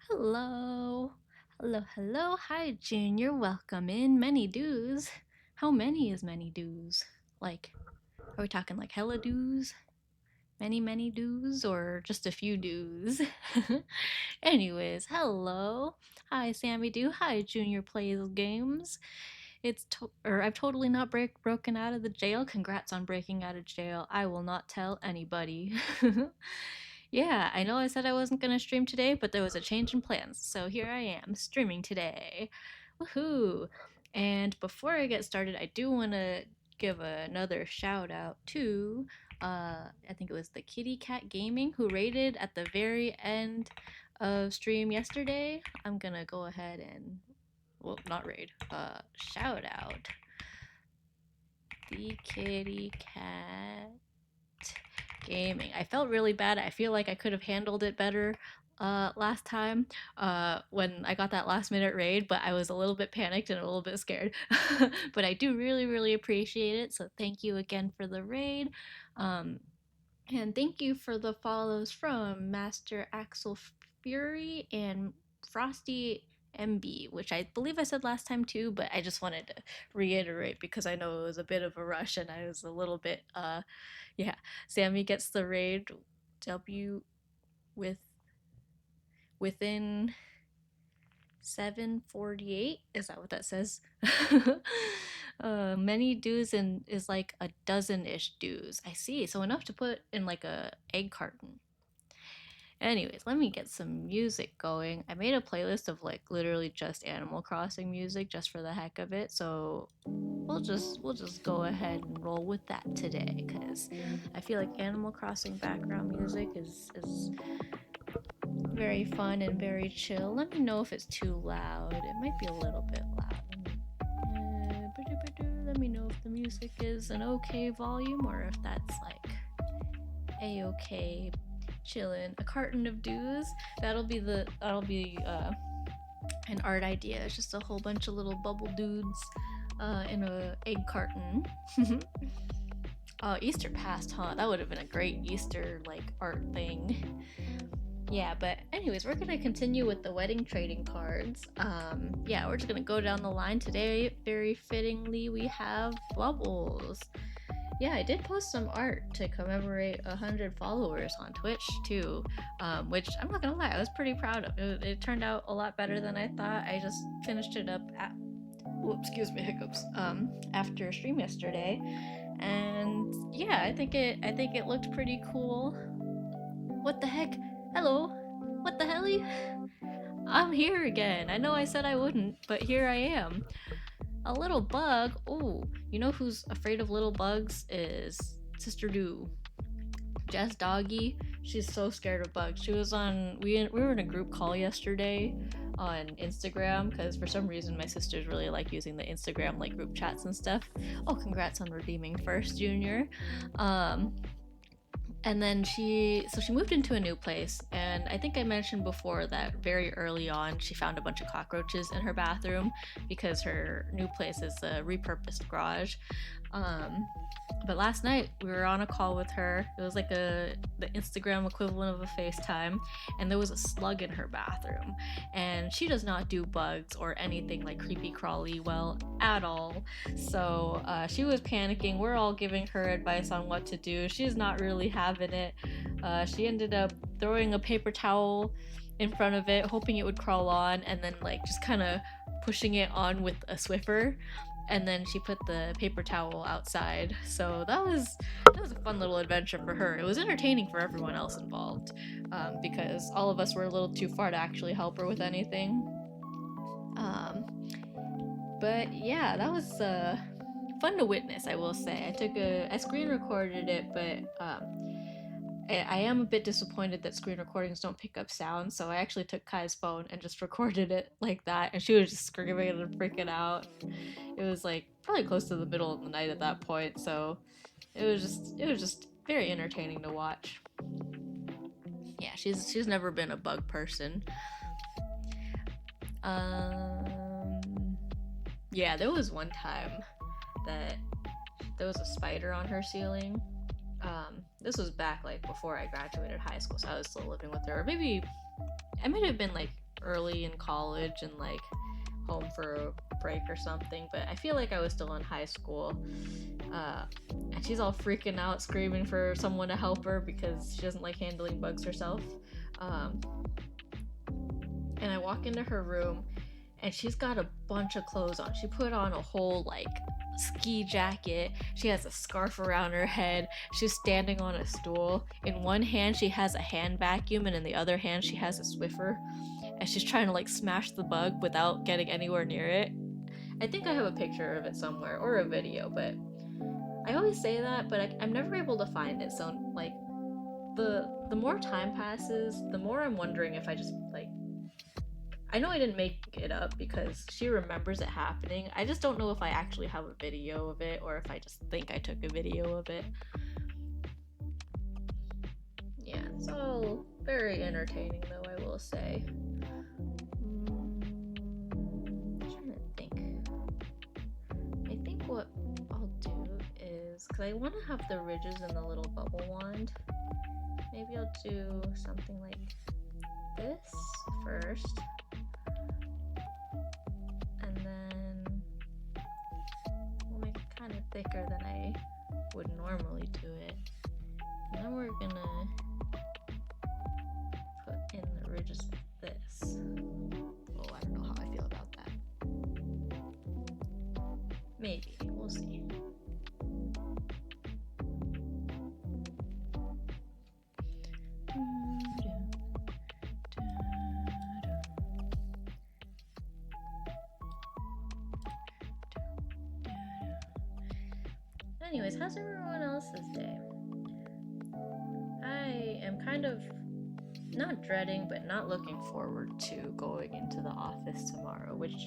Hello. Hello, hello. Hi, Junior. Welcome in. Many dues. How many is many dues? Like, are we talking like hella dues? Many dues? Or just a few dues? Anyways, hello. Hi, Sammy Doo. Hi, Junior Plays Games. I've totally not broken out of the jail. Congrats on breaking out of jail. I will not tell anybody. Yeah, I know I said I wasn't going to stream today, but there was a change in plans, so here I am, streaming today. Woohoo! And before I get started, I do want to give another shout out to, I think it was the Kitty Cat Gaming, who raided at the very end of stream yesterday. I'm gonna go ahead and, well, not raid, shout out the Kitty Cat Gaming. I felt really bad. I feel like I could have handled it better last time when I got that last minute raid, but I was a little bit panicked and a little bit scared. But I do really appreciate it. So thank you again for the raid. Um, and thank you for the follows from Master Axel Fury and Frosty MB, which I believe I said last time too, but I just wanted to reiterate because I know it was a bit of a rush and I was a little bit yeah. Sammy gets the raid W with within 748. Is that what that says? Many dues and is like a dozen-ish dues. I see. So enough to put in like a egg carton. Anyways, let me get some music going. I made a playlist of like literally just Animal Crossing music just for the heck of it. So we'll just go ahead and roll with that today because I feel like Animal Crossing background music is very fun and very chill. Let me know if it's too loud. It might be a little bit loud. Let me know if the music is an okay volume or if that's like a-okay chillin'. A carton of dues. That'll be an art idea. It's just a whole bunch of little bubble dudes in a egg carton. Oh, Easter passed, huh? That would have been a great Easter like art thing. Yeah, but anyways, we're gonna continue with the wedding trading cards. Yeah, we're just gonna go down the line today. Very fittingly, we have Bubbles. Yeah, I did post some art to commemorate 100 followers on Twitch too, which I'm not gonna lie, I was pretty proud of. It turned out a lot better than I thought. I just finished it up at, excuse me, hiccups. After stream yesterday, and yeah, I think it looked pretty cool. What the heck? Hello. What the helly? I'm here again. I know I said I wouldn't, but here I am. A little bug. Oh, you know who's afraid of little bugs is Sister Do. Jess Doggy. She's so scared of bugs. She was on. We were in a group call yesterday on Instagram because for some reason my sisters really like using the Instagram like group chats and stuff. Oh, congrats on redeeming first, Junior. And then she moved into a new place, and I think I mentioned before that very early on she found a bunch of cockroaches in her bathroom because her new place is a repurposed garage. But last night we were on a call with her. It was like the Instagram equivalent of a FaceTime, and there was a slug in her bathroom. And she does not do bugs or anything like creepy crawly well at all. So she was panicking. We're all giving her advice on what to do. She's not really having it. She ended up throwing a paper towel in front of it, hoping it would crawl on, and then like just kind of pushing it on with a Swiffer. And then she put the paper towel outside. So that was a fun little adventure for her. It was entertaining for everyone else involved, because all of us were a little too far to actually help her with anything. But yeah, that was fun to witness, I will say. I screen recorded it, but I am a bit disappointed that screen recordings don't pick up sound, so I actually took Kai's phone and just recorded it like that, and she was just screaming and freaking out. It was like probably close to the middle of the night at that point, so it was just very entertaining to watch. Yeah, she's never been a bug person. Yeah, there was one time that there was a spider on her ceiling. This was back like before I graduated high school, so I was still living with her. Or maybe I might have been like early in college and like home for a break or something, but I feel like I was still in high school. And she's all freaking out, screaming for someone to help her because she doesn't like handling bugs herself. And I walk into her room and she's got a bunch of clothes on. She put on a whole like ski jacket. She has a scarf around her head. She's standing on a stool. In one hand she has a hand vacuum, and in the other hand she has a Swiffer, and she's trying to like smash the bug without getting anywhere near it. I think I have a picture of it somewhere or a video, but I always say that, but I'm never able to find it. So like the more time passes, the more I'm wondering if I just like, I know I didn't make it up because she remembers it happening. I just don't know if I actually have a video of it or if I just think I took a video of it. Yeah, it's all very entertaining though, I will say. I'm trying to think. I think what I'll do is, because I want to have the ridges in the little bubble wand, maybe I'll do something like this first. And then we'll make it kind of thicker than I would normally do it. And then we're gonna put in the ridges like this. Oh, I don't know how I feel about that. Maybe, we'll see. Anyways, how's everyone else's day? I am kind of not dreading, but not looking forward to going into the office tomorrow, which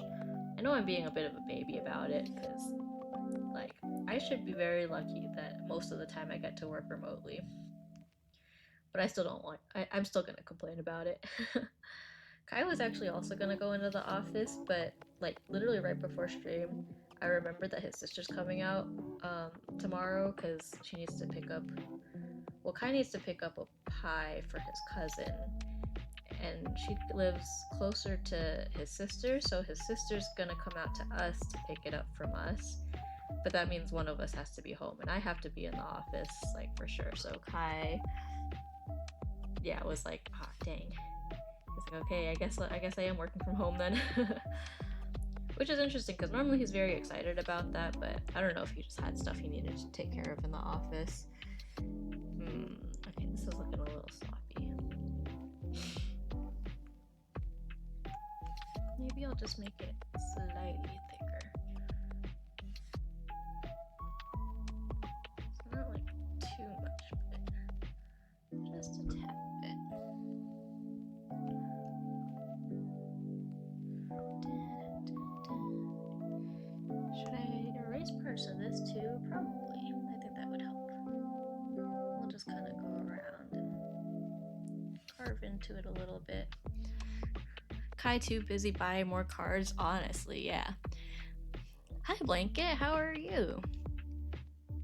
I know I'm being a bit of a baby about it, because like I should be very lucky that most of the time I get to work remotely. But I still don't want, I'm still gonna complain about it. Kai was actually also gonna go into the office, but like literally right before stream, I remembered that his sister's coming out tomorrow because she needs to pick up, well, Kai needs to pick up a pie for his cousin, and she lives closer to his sister, so his sister's gonna come out to us to pick it up from us, but that means one of us has to be home, and I have to be in the office, like, for sure. So Kai, yeah, was like, ah, dang. He's like, okay, I guess I am working from home then. Which is interesting, because normally he's very excited about that, but I don't know if he just had stuff he needed to take care of in the office. Okay, this is looking a little sloppy. Maybe I'll just make it slightly thicker. It's not like too much, but just a tad bit. Should I erase parts of this too? Probably. I think that would help. We'll just kind of go around and carve into it a little bit. Kai too busy buying more cards, honestly, yeah. Hi Blanket, how are you?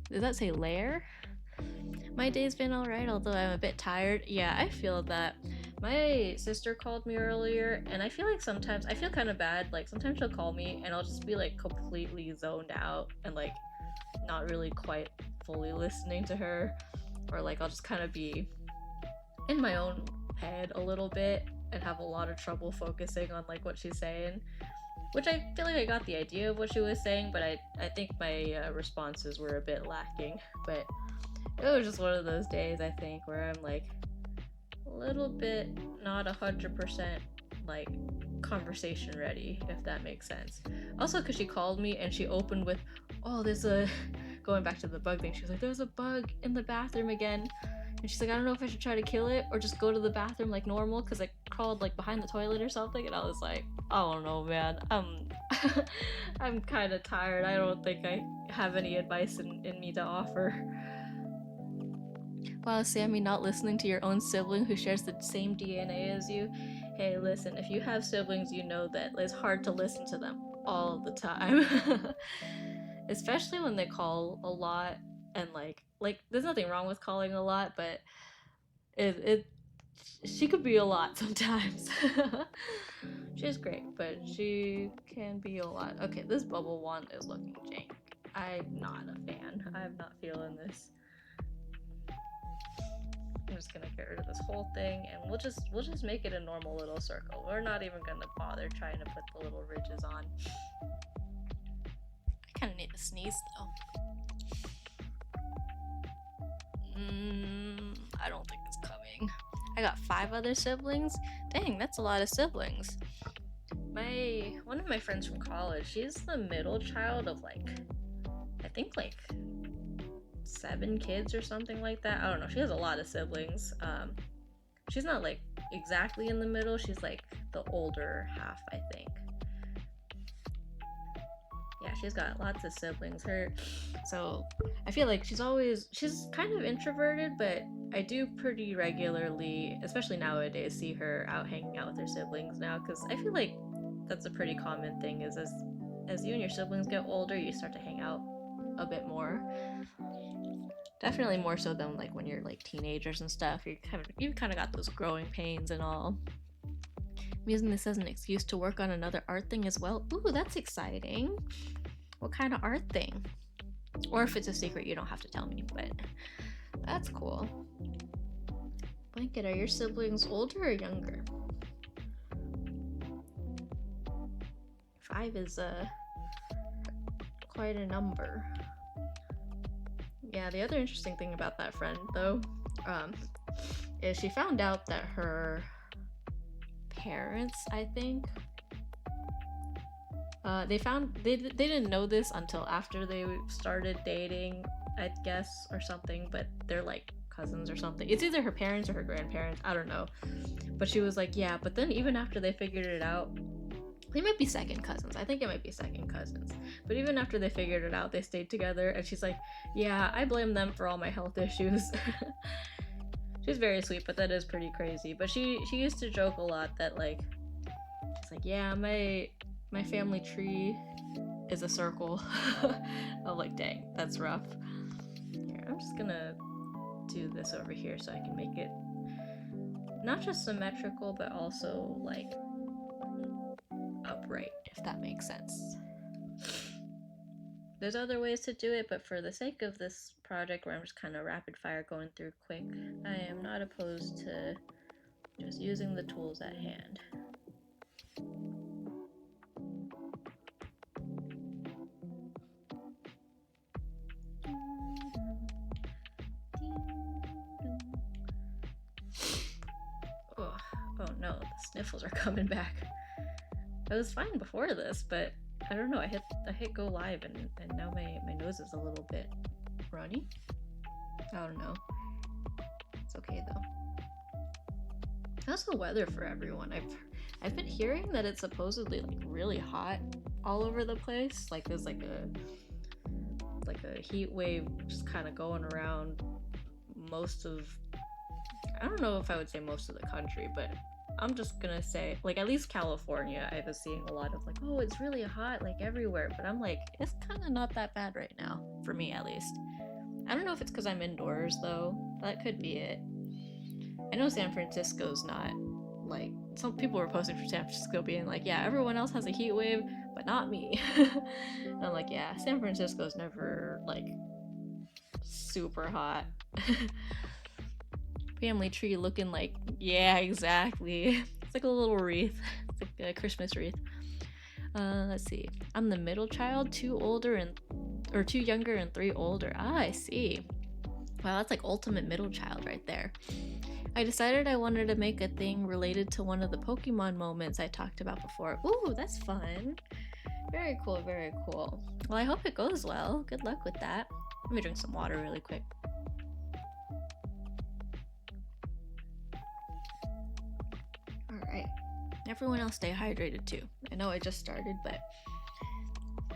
Does that say Lair? My day's been alright, although I'm a bit tired. Yeah, I feel that. My sister called me earlier, and I feel like sometimes, I feel kind of bad, like sometimes she'll call me and I'll just be like completely zoned out and like not really quite fully listening to her, or like I'll just kind of be in my own head a little bit and have a lot of trouble focusing on like what she's saying, which I feel like I got the idea of what she was saying, but I think my responses were a bit lacking. But it was just one of those days, I think, where I'm like a little bit not 100% like conversation ready, if that makes sense. Also, because she called me and she opened with, oh, there's a, going back to the bug thing, she was like, there's a bug in the bathroom again. And she's like, I don't know if I should try to kill it or just go to the bathroom like normal because I crawled like behind the toilet or something. And I was like, I don't know, man. I'm kind of tired. I don't think I have any advice in me to offer. Wow, Sammy, not listening to your own sibling who shares the same DNA as you. Hey, listen, if you have siblings, you know that it's hard to listen to them all the time. Especially when they call a lot and like there's nothing wrong with calling a lot, but she could be a lot sometimes. She's great, but she can be a lot. Okay, this bubble wand is looking jank. I'm not a fan. I'm not feeling this. I'm just gonna get rid of this whole thing, and we'll just make it a normal little circle. We're not even gonna bother trying to put the little ridges on. I kind of need to sneeze though. I don't think it's coming. I got 5 other siblings. Dang, that's a lot of siblings. One of my friends from college, she's the middle child of like, I think like 7 kids or something like that. I don't know. She has a lot of siblings. She's not like exactly in the middle. She's like the older half, I think. Yeah, she's got lots of siblings. So I feel like she's kind of introverted, but I do pretty regularly, especially nowadays, see her out hanging out with her siblings now, because I feel like that's a pretty common thing, is as you and your siblings get older, you start to hang out a bit more. Definitely more so than like when you're like teenagers and stuff. You've kind of got those growing pains and all. I'm using this as an excuse to work on another art thing as well. Ooh, that's exciting. What kind of art thing? Or if it's a secret, you don't have to tell me, but that's cool. Blanket, are your siblings older or younger? 5 is quite a number. Yeah, the other interesting thing about that friend, though, is she found out that her parents, I think, they didn't know this until after they started dating, I guess, or something, but they're like cousins or something. It's either her parents or her grandparents, I don't know. But she was like, yeah, but then even after they figured it out, they might be second cousins. I think it might be second cousins. But even after they figured it out, they stayed together, and she's like, yeah, I blame them for all my health issues. She's very sweet, but that is pretty crazy. But she used to joke a lot that like, it's like, yeah, my family tree is a circle. I'm like, dang, that's rough. Here, I'm just gonna do this over here so I can make it not just symmetrical, but also like upright, if that makes sense. There's other ways to do it, but for the sake of this project where I'm just kind of rapid fire going through quick, I am not opposed to just using the tools at hand. Oh no, the sniffles are coming back. I was fine before this, but I don't know, I hit go live and now my nose is a little bit runny. I don't know. It's okay though. How's the weather for everyone? I've been hearing that it's supposedly like really hot all over the place. Like there's like a heat wave just kind of going around most of, I don't know if I would say most of the country, but I'm just gonna say, like, at least California, I was seeing a lot of like, oh, it's really hot, like, everywhere. But I'm like, it's kind of not that bad right now, for me at least. I don't know if it's because I'm indoors, though. That could be it. I know San Francisco's not, like, some people were posting from San Francisco being like, yeah, everyone else has a heat wave, but not me. And I'm like, yeah, San Francisco's never, like, super hot. Family tree looking like, yeah, exactly. It's like a little wreath. It's like a Christmas wreath. Let's see. I'm the middle child, 2 younger and 3 older. Ah, I see. Wow, that's like ultimate middle child right there. I decided I wanted to make a thing related to one of the Pokemon moments I talked about before. Ooh, that's fun. Very cool, very cool. Well, I hope it goes well. Good luck with that. Let me drink some water really quick. Alright. Everyone else stay hydrated too. I know I just started, but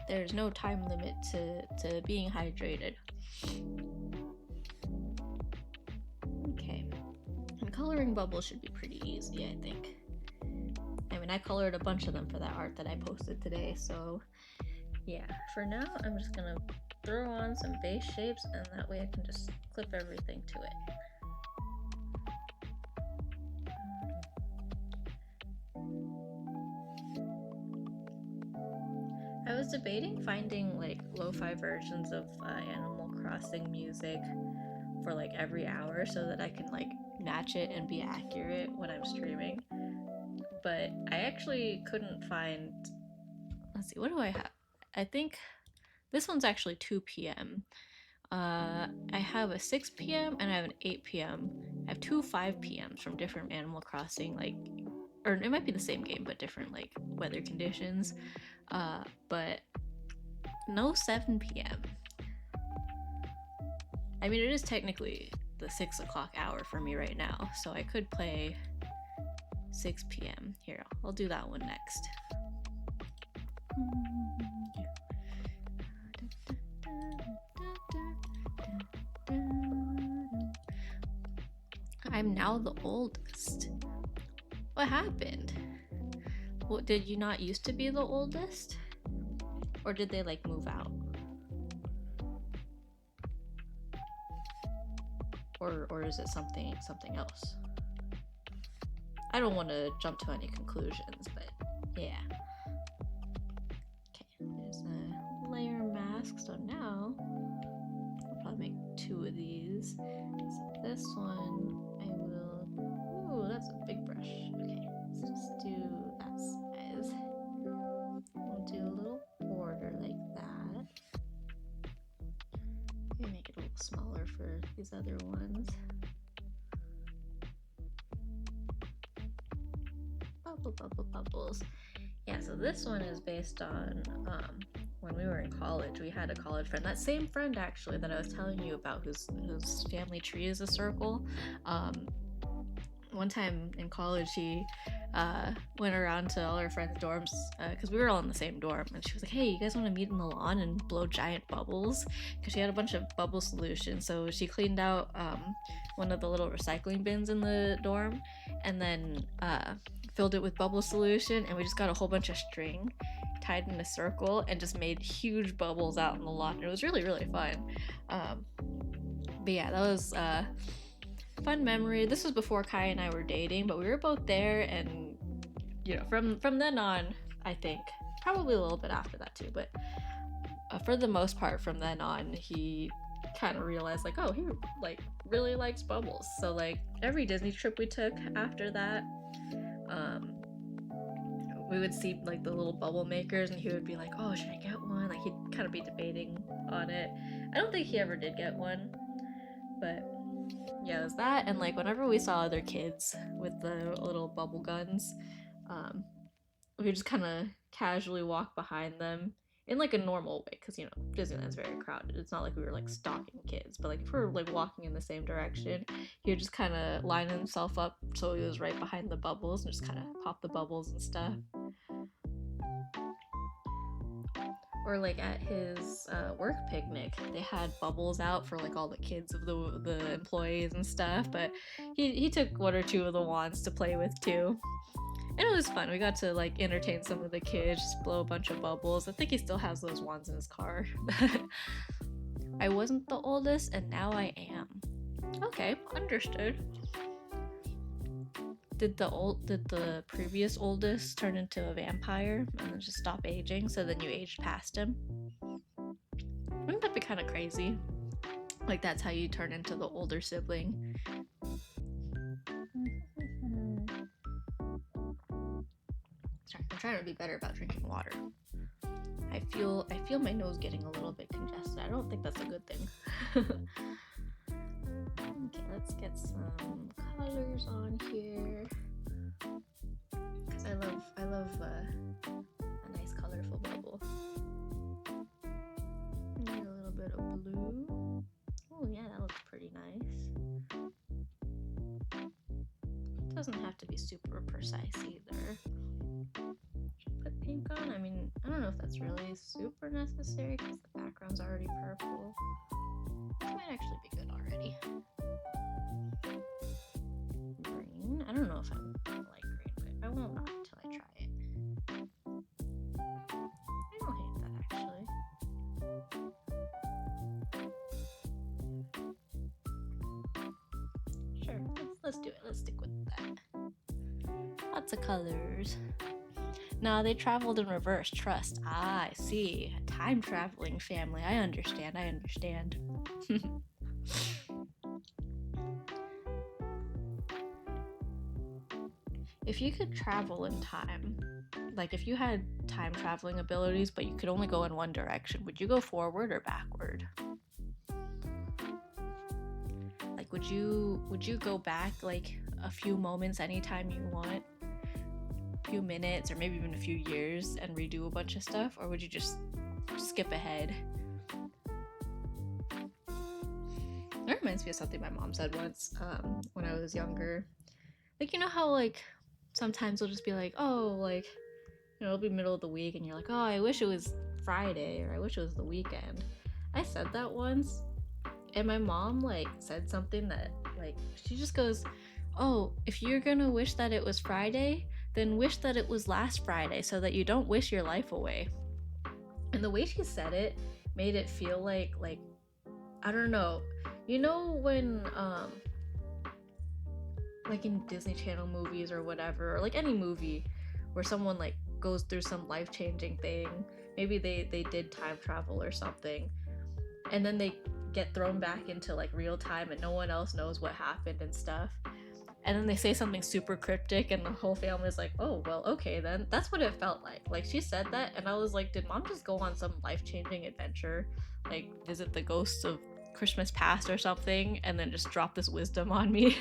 there's no time limit to being hydrated. Okay. And coloring bubbles should be pretty easy, I think. I mean, I colored a bunch of them for that art that I posted today, so yeah. For now, I'm just gonna throw on some base shapes, and that way I can just clip everything to it. I was debating finding like lo-fi versions of Animal Crossing music for like every hour so that I can like match it and be accurate when I'm streaming. But I actually couldn't find. Let's see, what do I have? I think this one's actually 2 p.m. I have a 6 p.m. and I have an 8 p.m. I have 2 5 p.m.s from different Animal Crossing, like, or it might be the same game but different like weather conditions. But no 7 p.m. I mean, it is technically the 6 o'clock hour for me right now, so I could play 6 p.m. Here, I'll do that one next. I'm now the oldest. What happened? What, did you not used to be the oldest? Or did they like move out? Or is it something else? I don't want to jump to any conclusions, but yeah. Okay, there's a layer mask, so now I'll probably make 2 of these. So this one I will. Ooh, that's a big brush. Okay, let's just do that size. We'll do a little border like that. Maybe make it a little smaller for these other ones. Bubbles. Yeah, so this one is based on when we were in college. We had a college friend, that same friend actually that I was telling you about, whose family tree is a circle. One time in college, he went around to all her friends' dorms because we were all in the same dorm, and she was like, "Hey, you guys want to meet in the lawn and blow giant bubbles?" Because she had a bunch of bubble solutions. So she cleaned out one of the little recycling bins in the dorm, and then filled it with bubble solution, and we just got a whole bunch of string tied in a circle and just made huge bubbles out in the lawn. It was really, really fun. But yeah, that was fun memory. This was before Kai and I were dating, but we were both there, and you know, from then on, I think probably a little bit after that too, but for the most part, from then on, he kind of realized like, oh, he like really likes bubbles. So like every Disney trip we took after that, we would see like the little bubble makers, and he would be like, oh, should I get one? Like he'd kind of be debating on it. I don't think he ever did get one, but yeah, it was that. And like whenever we saw other kids with the little bubble guns, we would just kind of casually walk behind them in like a normal way, because you know, Disneyland's very crowded. It's not like we were like stalking kids, but like if we were like walking in the same direction, he would just kind of line himself up so he was right behind the bubbles and just kind of pop the bubbles and stuff. Or like at his work picnic, they had bubbles out for like all the kids of the employees and stuff, but he took 1 or 2 of the wands to play with too. And it was fun. We got to like entertain some of the kids, just blow a bunch of bubbles. I think he still has those wands in his car. I wasn't the oldest, and now I am. Okay, understood. Did the previous oldest turn into a vampire and then just stop aging, so then you aged past him? Wouldn't that be kind of crazy? Like that's how you turn into the older sibling. Sorry, I'm trying to be better about drinking water. I feel my nose getting a little bit congested. I don't think that's a good thing. Okay, let's get some colors on here. Cause I love a nice colorful bubble. Need a little bit of blue. Oh yeah, that looks pretty nice. It doesn't have to be be super precise either. Put pink on? I mean, I don't know if that's really super necessary because the background's already purple. It might actually be good already. Green? I don't know if I like green, but I won't not until I try it. I don't hate that actually. Sure, let's do it. Let's stick with that. Lots of colors. No, they traveled in reverse. Trust. Ah, I see. A time traveling family. I understand. If you could travel in time, like if you had time traveling abilities, but you could only go in one direction, would you go forward or backward? Like, would you go back like a few moments anytime you want? Few minutes or maybe even a few years and redo a bunch of stuff, or would you just skip ahead? That reminds me of something my mom said once when I was younger. Like, you know how like sometimes we'll just be like, oh, like, you know, it'll be middle of the week and you're like, oh, I wish it was Friday or I wish it was the weekend. I said that once and my mom like said something that like she just goes, oh, if you're gonna wish that it was Friday, then wish that it was last Friday so that you don't wish your life away. And the way she said it made it feel like I don't know. You know when like in Disney Channel movies or whatever, or like any movie where someone like goes through some life-changing thing, maybe they did time travel or something, and then they get thrown back into like real time and no one else knows what happened and stuff. And then they say something super cryptic and the whole family's like, oh, well, okay then. That's what it felt like. Like, she said that and I was like, did mom just go on some life-changing adventure? Like, visit the ghosts of Christmas past or something and then just drop this wisdom on me?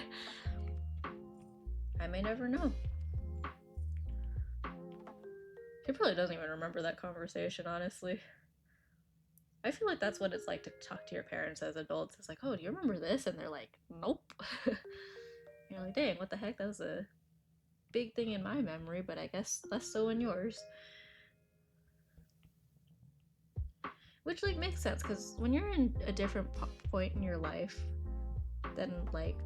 I may never know. She probably doesn't even remember that conversation, honestly. I feel like that's what it's like to talk to your parents as adults. It's like, oh, do you remember this? And they're like, nope. You're like, dang, what the heck? That was a big thing in my memory, but I guess less so in yours. Which, like, makes sense, because when you're in a different point in your life than, like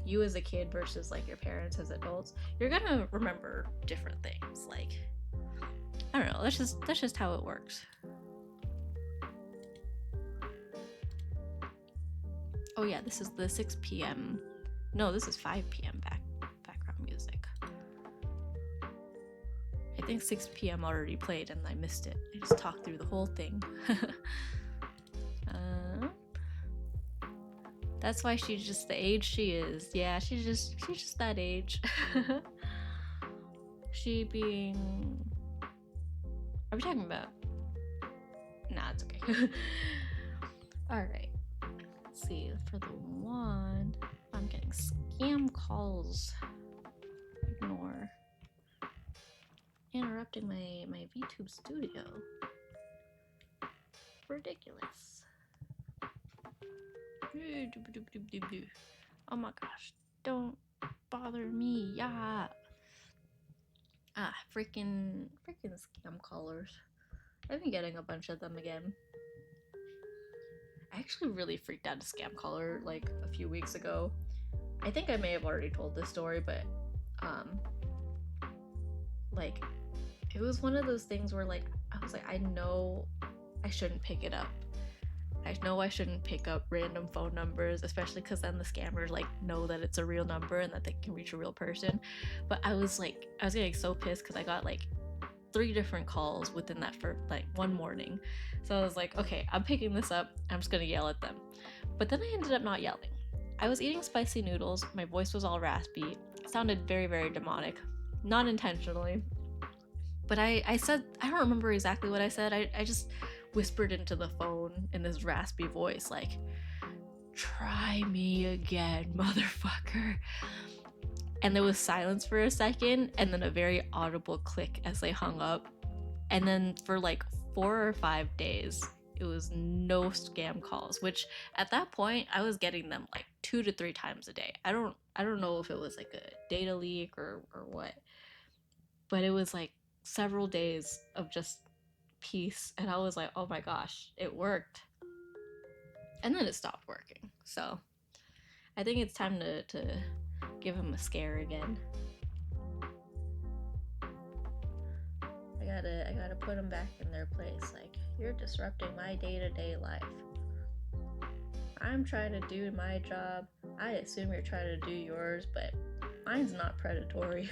you as a kid versus, like, your parents as adults, you're gonna remember different things. Like, I don't know, that's just how it works. Oh yeah, this is the 6 p.m. No, this is 5 p.m. background music. I think 6 p.m. already played and I missed it. I just talked through the whole thing. That's why she's just the age she is. Yeah, she's just that age. She being... Are we talking about... Nah, it's okay. Alright. Let's see. For the one... I'm getting scam calls. Ignore. Interrupting my VTube studio. Ridiculous. Oh my gosh. Don't bother me. Yeah. Ah, freaking scam callers. I've been getting a bunch of them again. I actually really freaked out a scam caller like a few weeks ago. I think I may have already told this story, but like it was one of those things where like I was like, I know I shouldn't pick it up. I know I shouldn't pick up random phone numbers, especially because then the scammers like know that it's a real number and that they can reach a real person. But I was getting so pissed because I got like 3 different calls within that for like one morning. So I was like, okay, I'm picking this up. I'm just gonna yell at them. But then I ended up not yelling. I was eating spicy noodles. My voice was all raspy. It sounded very, very demonic. Not intentionally. But I said, I don't remember exactly what I said. I just whispered into the phone in this raspy voice, like, try me again, motherfucker. And there was silence for a second, and then a very audible click as they hung up. And then for like 4 or 5 days, it was no scam calls, which at that point, I was getting them like 2 to 3 times a day. I don't know if it was like a data leak or what, but it was like several days of just peace, and I was like, oh my gosh, it worked. And then it stopped working. So I think it's time to give him a scare again. I gotta put them back in their place. Like, you're disrupting my day-to-day life. I'm trying to do my job. I assume you're trying to do yours, but mine's not predatory.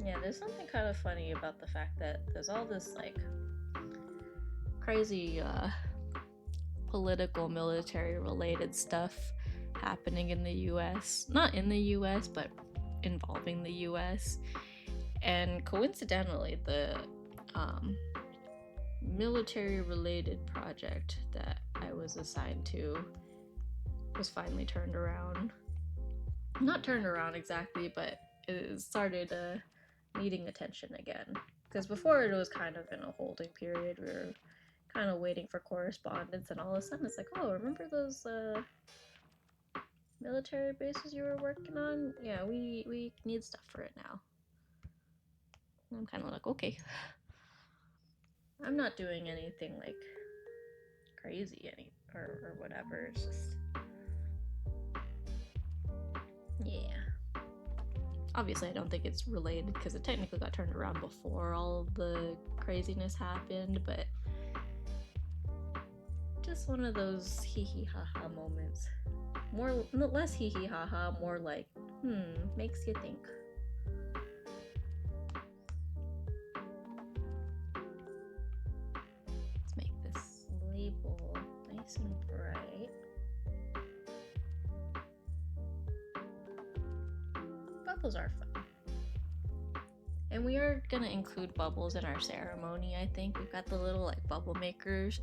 Yeah, there's something kind of funny about the fact that there's all this like crazy political, military related stuff happening in the US. Not in the US, but involving the US. And coincidentally, the military related project that I was assigned to was finally turned around. Not turned around exactly, but it started needing attention again. Because before it was kind of in a holding period. We were kind of waiting for correspondence, and all of a sudden it's like, oh, remember those military bases you were working on? Yeah, we need stuff for it now. And I'm kind of like, okay. I'm not doing anything like crazy or whatever. It's just, yeah. Obviously, I don't think it's related because it technically got turned around before all the craziness happened, but just one of those hee hee ha ha moments. Less hee hee ha ha, more like, makes you think. Let's make this label nice and bright. Bubbles are fun. And we are gonna include bubbles in our ceremony, I think. We've got the little like bubble makers.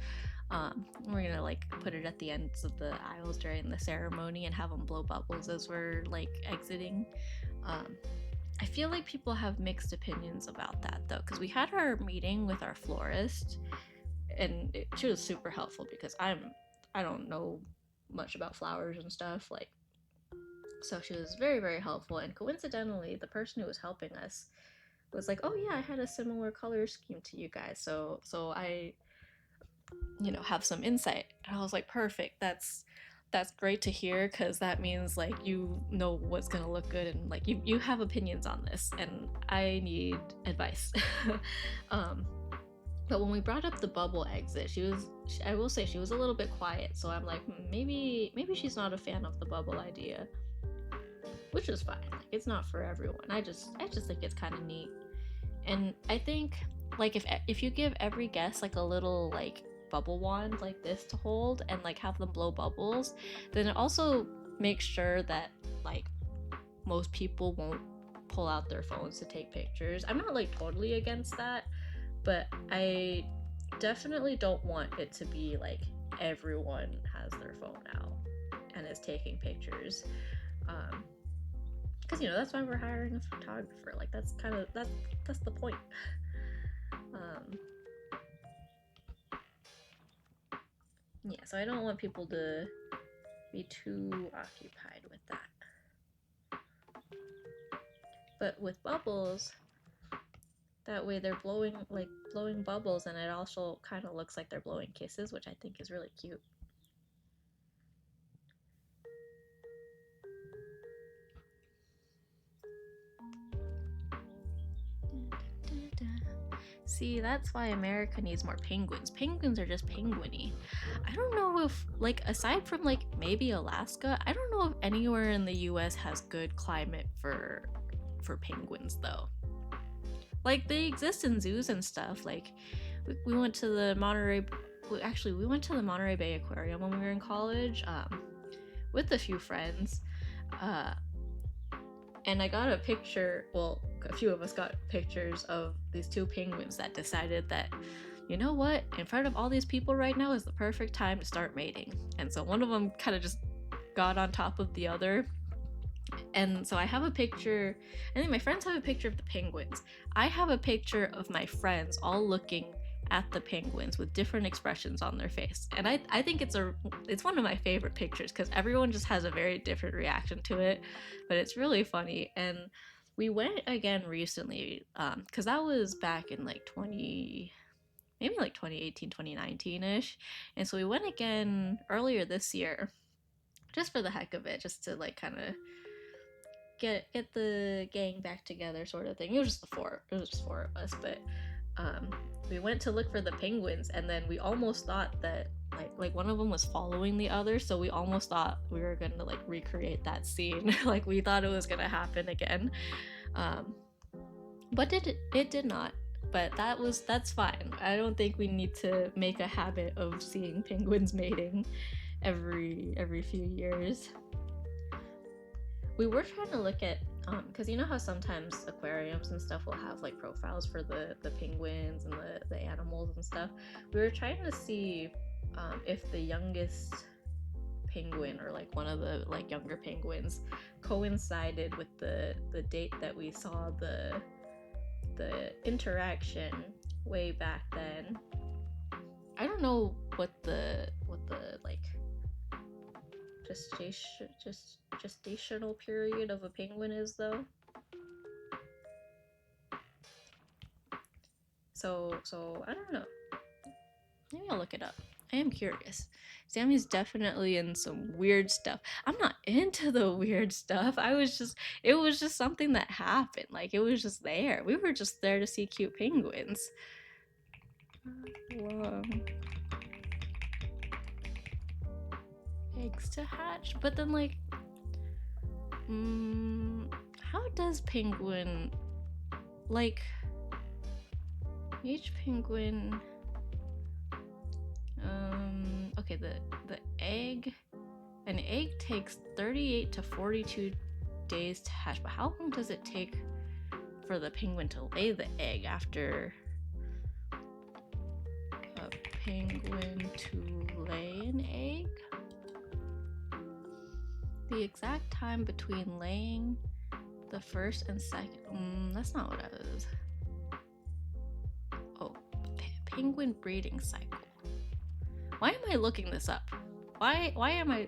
We're gonna like put it at the ends of the aisles during the ceremony and have them blow bubbles as we're like exiting. I feel like people have mixed opinions about that though, because we had our meeting with our florist, and she was super helpful because I don't know much about flowers and stuff, like, so she was very, very helpful. And coincidentally, the person who was helping us was like, oh yeah, I had a similar color scheme to you guys, so I have some insight. And I was like, perfect, that's great to hear, because that means like you know what's gonna look good, and like you have opinions on this, and I need advice. But when we brought up the bubble exit, I will say she was a little bit quiet, so I'm like, maybe she's not a fan of the bubble idea, which is fine. Like, it's not for everyone. I just think it's kind of neat. And I think like if you give every guest like a little like bubble wand like this to hold and like have them blow bubbles, then it also makes sure that like most people won't pull out their phones to take pictures. I'm not like totally against that, but I definitely don't want it to be like everyone has their phone out and is taking pictures, because that's why we're hiring a photographer. Like that's the point. Yeah, so I don't want people to be too occupied with that. But with bubbles, that way they're blowing bubbles, and it also kind of looks like they're blowing kisses, which I think is really cute. See, that's why America needs more penguins. Penguins are just penguiny. I don't know if, like, aside from, like, maybe Alaska, I don't know if anywhere in the US has good climate for penguins, though. Like, they exist in zoos and stuff. Like, we went to the Monterey... Actually, we went to the Monterey Bay Aquarium when we were in college, with a few friends. And I got a picture, well, a few of us got pictures of these two penguins that decided that, you know what, in front of all these people right now is the perfect time to start mating. And so one of them kind of just got on top of the other, And so I have a picture, I think my friends have a picture of the penguins. I have a picture of my friends all looking at the penguins with different expressions on their face. And I think it's one of my favorite pictures because everyone just has a very different reaction to it, but it's really funny. And we went again recently, because that was back in like 2018, 2019-ish. And so we went again earlier this year, just for the heck of it, just to like kind of get the gang back together, sort of thing. It was just four of us, but we went to look for the penguins, and then we almost thought that like one of them was following the other, so we almost thought we were gonna like recreate that scene. Like we thought it was gonna happen again, but it did not. But that's fine. I don't think we need to make a habit of seeing penguins mating every few years. We were trying to look at, because you know how sometimes aquariums and stuff will have like profiles for the penguins and the animals and stuff. We were trying to see if the youngest penguin, or like one of the like younger penguins, coincided with the date that we saw the interaction way back then. I don't know what the like gestational period of a penguin is, though. So I don't know. Maybe I'll look it up. I am curious. Sammy's definitely in some weird stuff. I'm not into the weird stuff. It was just something that happened. Like, it was just there. We were just there to see cute penguins. Whoa. Eggs to hatch, but then like, how does penguin, like, each penguin, okay, the egg, an egg takes 38 to 42 days to hatch, but how long does it take for the penguin to lay the egg after a penguin to lay an egg? The exact time between laying the first and second, that's not what it is. Oh, penguin breeding cycle. Why am I looking this up? Why am I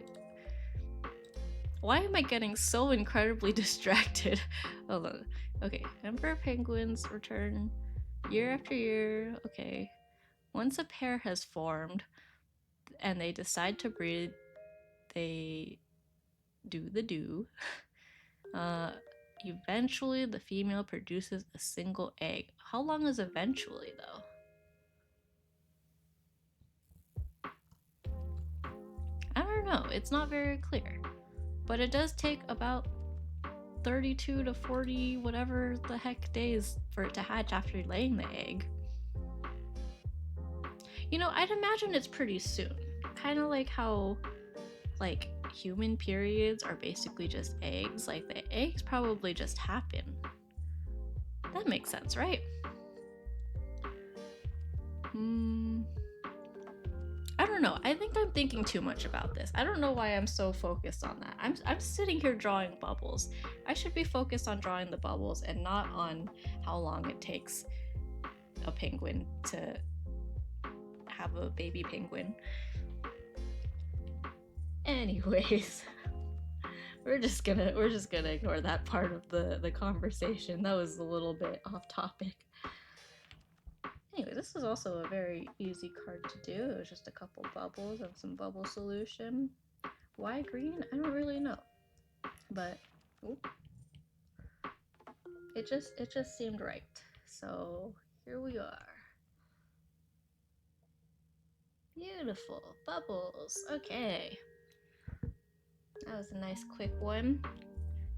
getting so incredibly distracted? Hold on. Okay, emperor penguins return year after year. Okay. Once a pair has formed and they decide to breed, they do the do. Eventually the female produces a single egg. How long is eventually, though? I don't know. It's not very clear. But it does take about 32 to 40 whatever the heck days for it to hatch after laying the egg. You know, I'd imagine it's pretty soon. Kind of like how, like, human periods are basically just eggs. Like, the eggs probably just happen. That makes sense, right? I don't know. I think I'm thinking too much about this. I don't know why I'm so focused on that. I'm sitting here drawing bubbles. I should be focused on drawing the bubbles and not on how long it takes a penguin to have a baby penguin. Anyways, we're just gonna ignore that part of the conversation. That was a little bit off topic. Anyway, this is also a very easy card to do. It was just a couple bubbles and some bubble solution. Why green? I don't really know, but it just seemed right. So here we are. Beautiful bubbles. Okay, that was a nice quick one.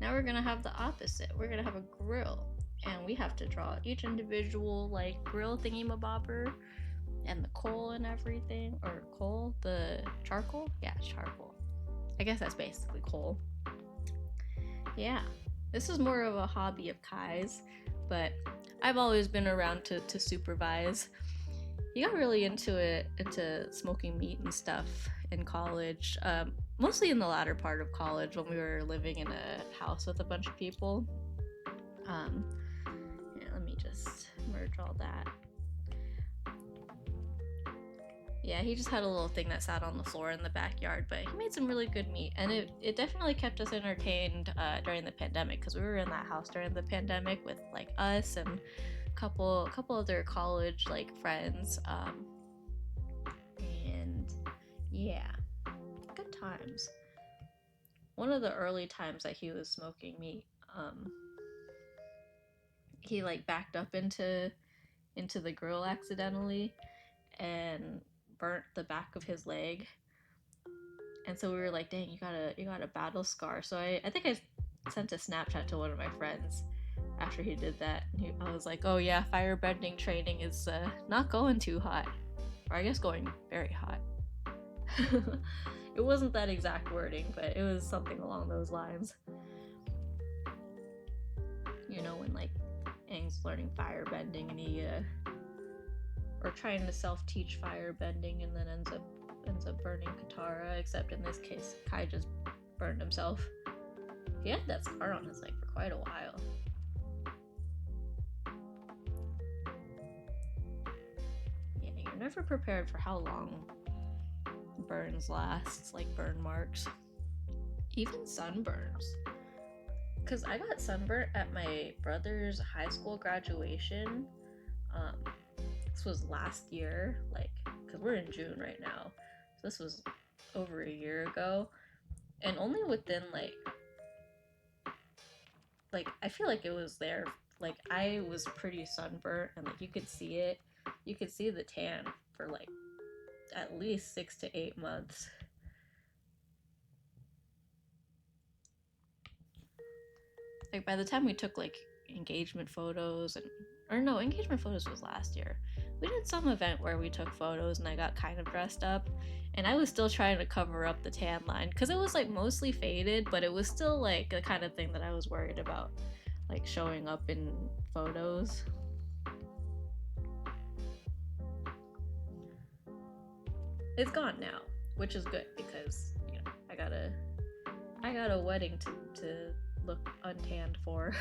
Now we're gonna have the opposite. We're gonna have a grill. And we have to draw each individual like grill thingy-mabobber and the coal and everything. Or coal? The charcoal? Yeah, charcoal. I guess that's basically coal. Yeah. This is more of a hobby of Kai's, but I've always been around to supervise. He got really into smoking meat and stuff in college. mostly in the latter part of college when we were living in a house with a bunch of people. Here, let me just merge all that. Yeah, he just had a little thing that sat on the floor in the backyard, but he made some really good meat, and it definitely kept us entertained during the pandemic, because we were in that house during the pandemic with like us and a couple other college like friends, and yeah, good times. One of the early times that he was smoking meat, he like backed up into the grill accidentally and burnt the back of his leg. And so we were like, dang, you got a battle scar. So I think I sent a Snapchat to one of my friends after he did that. I was like, oh yeah, firebending training is not going too hot. Or I guess going very hot. It wasn't that exact wording, but it was something along those lines. You know, when like Aang's learning firebending and he or trying to self-teach firebending and then ends up burning Katara, except in this case Kai just burned himself. He had that scar on his leg for quite a while. Yeah, you're never prepared for how long burns last, like burn marks. Even sunburns. Because I got sunburnt at my brother's high school graduation. This was last year, like, because we're in June right now. So this was over a year ago. And only within, like, I feel like it was there. Like, I was pretty sunburnt, and, like, you could see it. You could see the tan for, like, at least 6 to 8 months. Like, by the time we took, like, engagement photos engagement photos was last year. We did some event where we took photos and I got kind of dressed up, and I was still trying to cover up the tan line because it was like mostly faded, but it was still like the kind of thing that I was worried about, like showing up in photos. It's gone now, which is good because, you know, I got a wedding to look untanned for.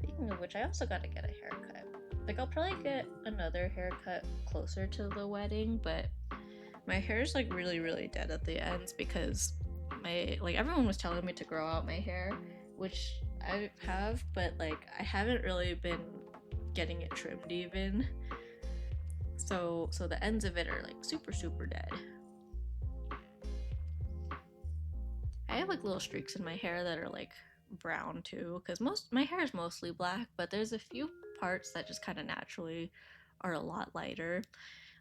Speaking of which, I also gotta get a haircut. Like, I'll probably get another haircut closer to the wedding, but my hair's like really, really dead at the ends because everyone was telling me to grow out my hair, which I have, but like I haven't really been getting it trimmed even. So the ends of it are like super, super dead. I have like little streaks in my hair that are like brown too, because my hair is mostly black, but there's a few parts that just kind of naturally are a lot lighter.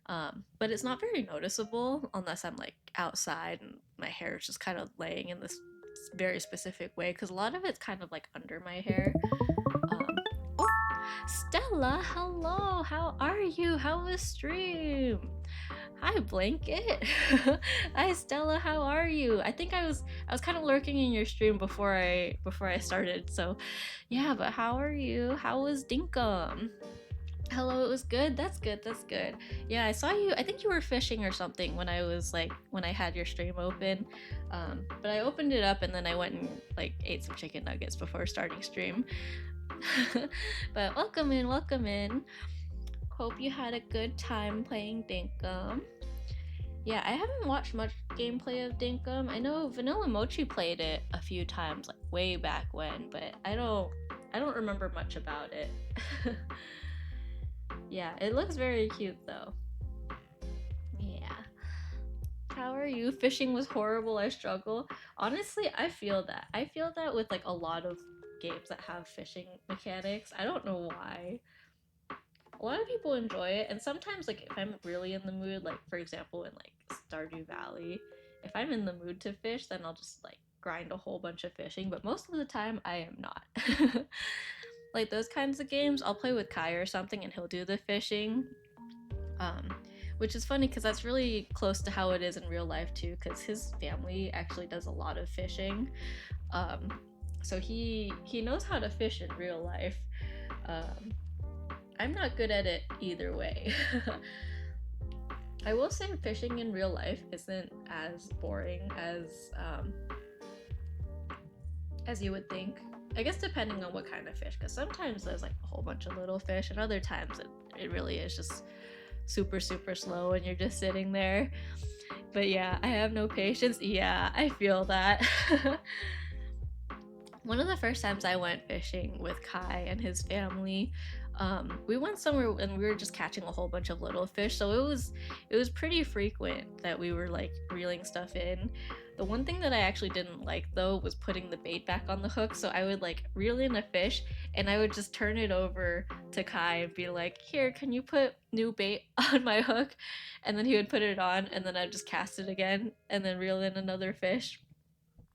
But it's not very noticeable unless I'm like outside and my hair is just kind of laying in this very specific way, because a lot of it's kind of like under my hair. Oh, Stella, hello, how are you? How was stream? Hi, Blanket. Hi, Stella, how are you? I think I was kind of lurking in your stream before I started. So, yeah, but how are you? How was Dinkum? Hello, it was good. That's good. That's good. Yeah, I saw you. I think you were fishing or something when I had your stream open. But I opened it up and then I went and like ate some chicken nuggets before starting stream. But welcome in, welcome in. Hope you had a good time playing Dinkum. Yeah, I haven't watched much gameplay of Dinkum. I know Vanilla Mochi played it a few times, like way back when, but I don't remember much about it. Yeah, it looks very cute though. Yeah. How are you? Fishing was horrible. I struggle. Honestly, I feel that. I feel that with like a lot of games that have fishing mechanics. I don't know why. A lot of people enjoy it, and sometimes like if I'm really in the mood, like for example in like Stardew Valley, if I'm in the mood to fish, then I'll just like grind a whole bunch of fishing, but most of the time I am not. Like those kinds of games, I'll play with Kai or something and he'll do the fishing. Which is funny because that's really close to how it is in real life too, because his family actually does a lot of fishing. So he knows how to fish in real life. I'm not good at it either way. I will say fishing in real life isn't as boring as you would think. I guess depending on what kind of fish, because sometimes there's like a whole bunch of little fish, and other times it really is just super super slow and you're just sitting there. But yeah, I have no patience. Yeah, I feel that. One of the first times I went fishing with Kai and his family, we went somewhere and we were just catching a whole bunch of little fish. So it was pretty frequent that we were like reeling stuff in. The one thing that I actually didn't like though was putting the bait back on the hook. So I would like reel in a fish and I would just turn it over to Kai and be like, "Here, can you put new bait on my hook?" And then he would put it on and then I'd just cast it again and then reel in another fish.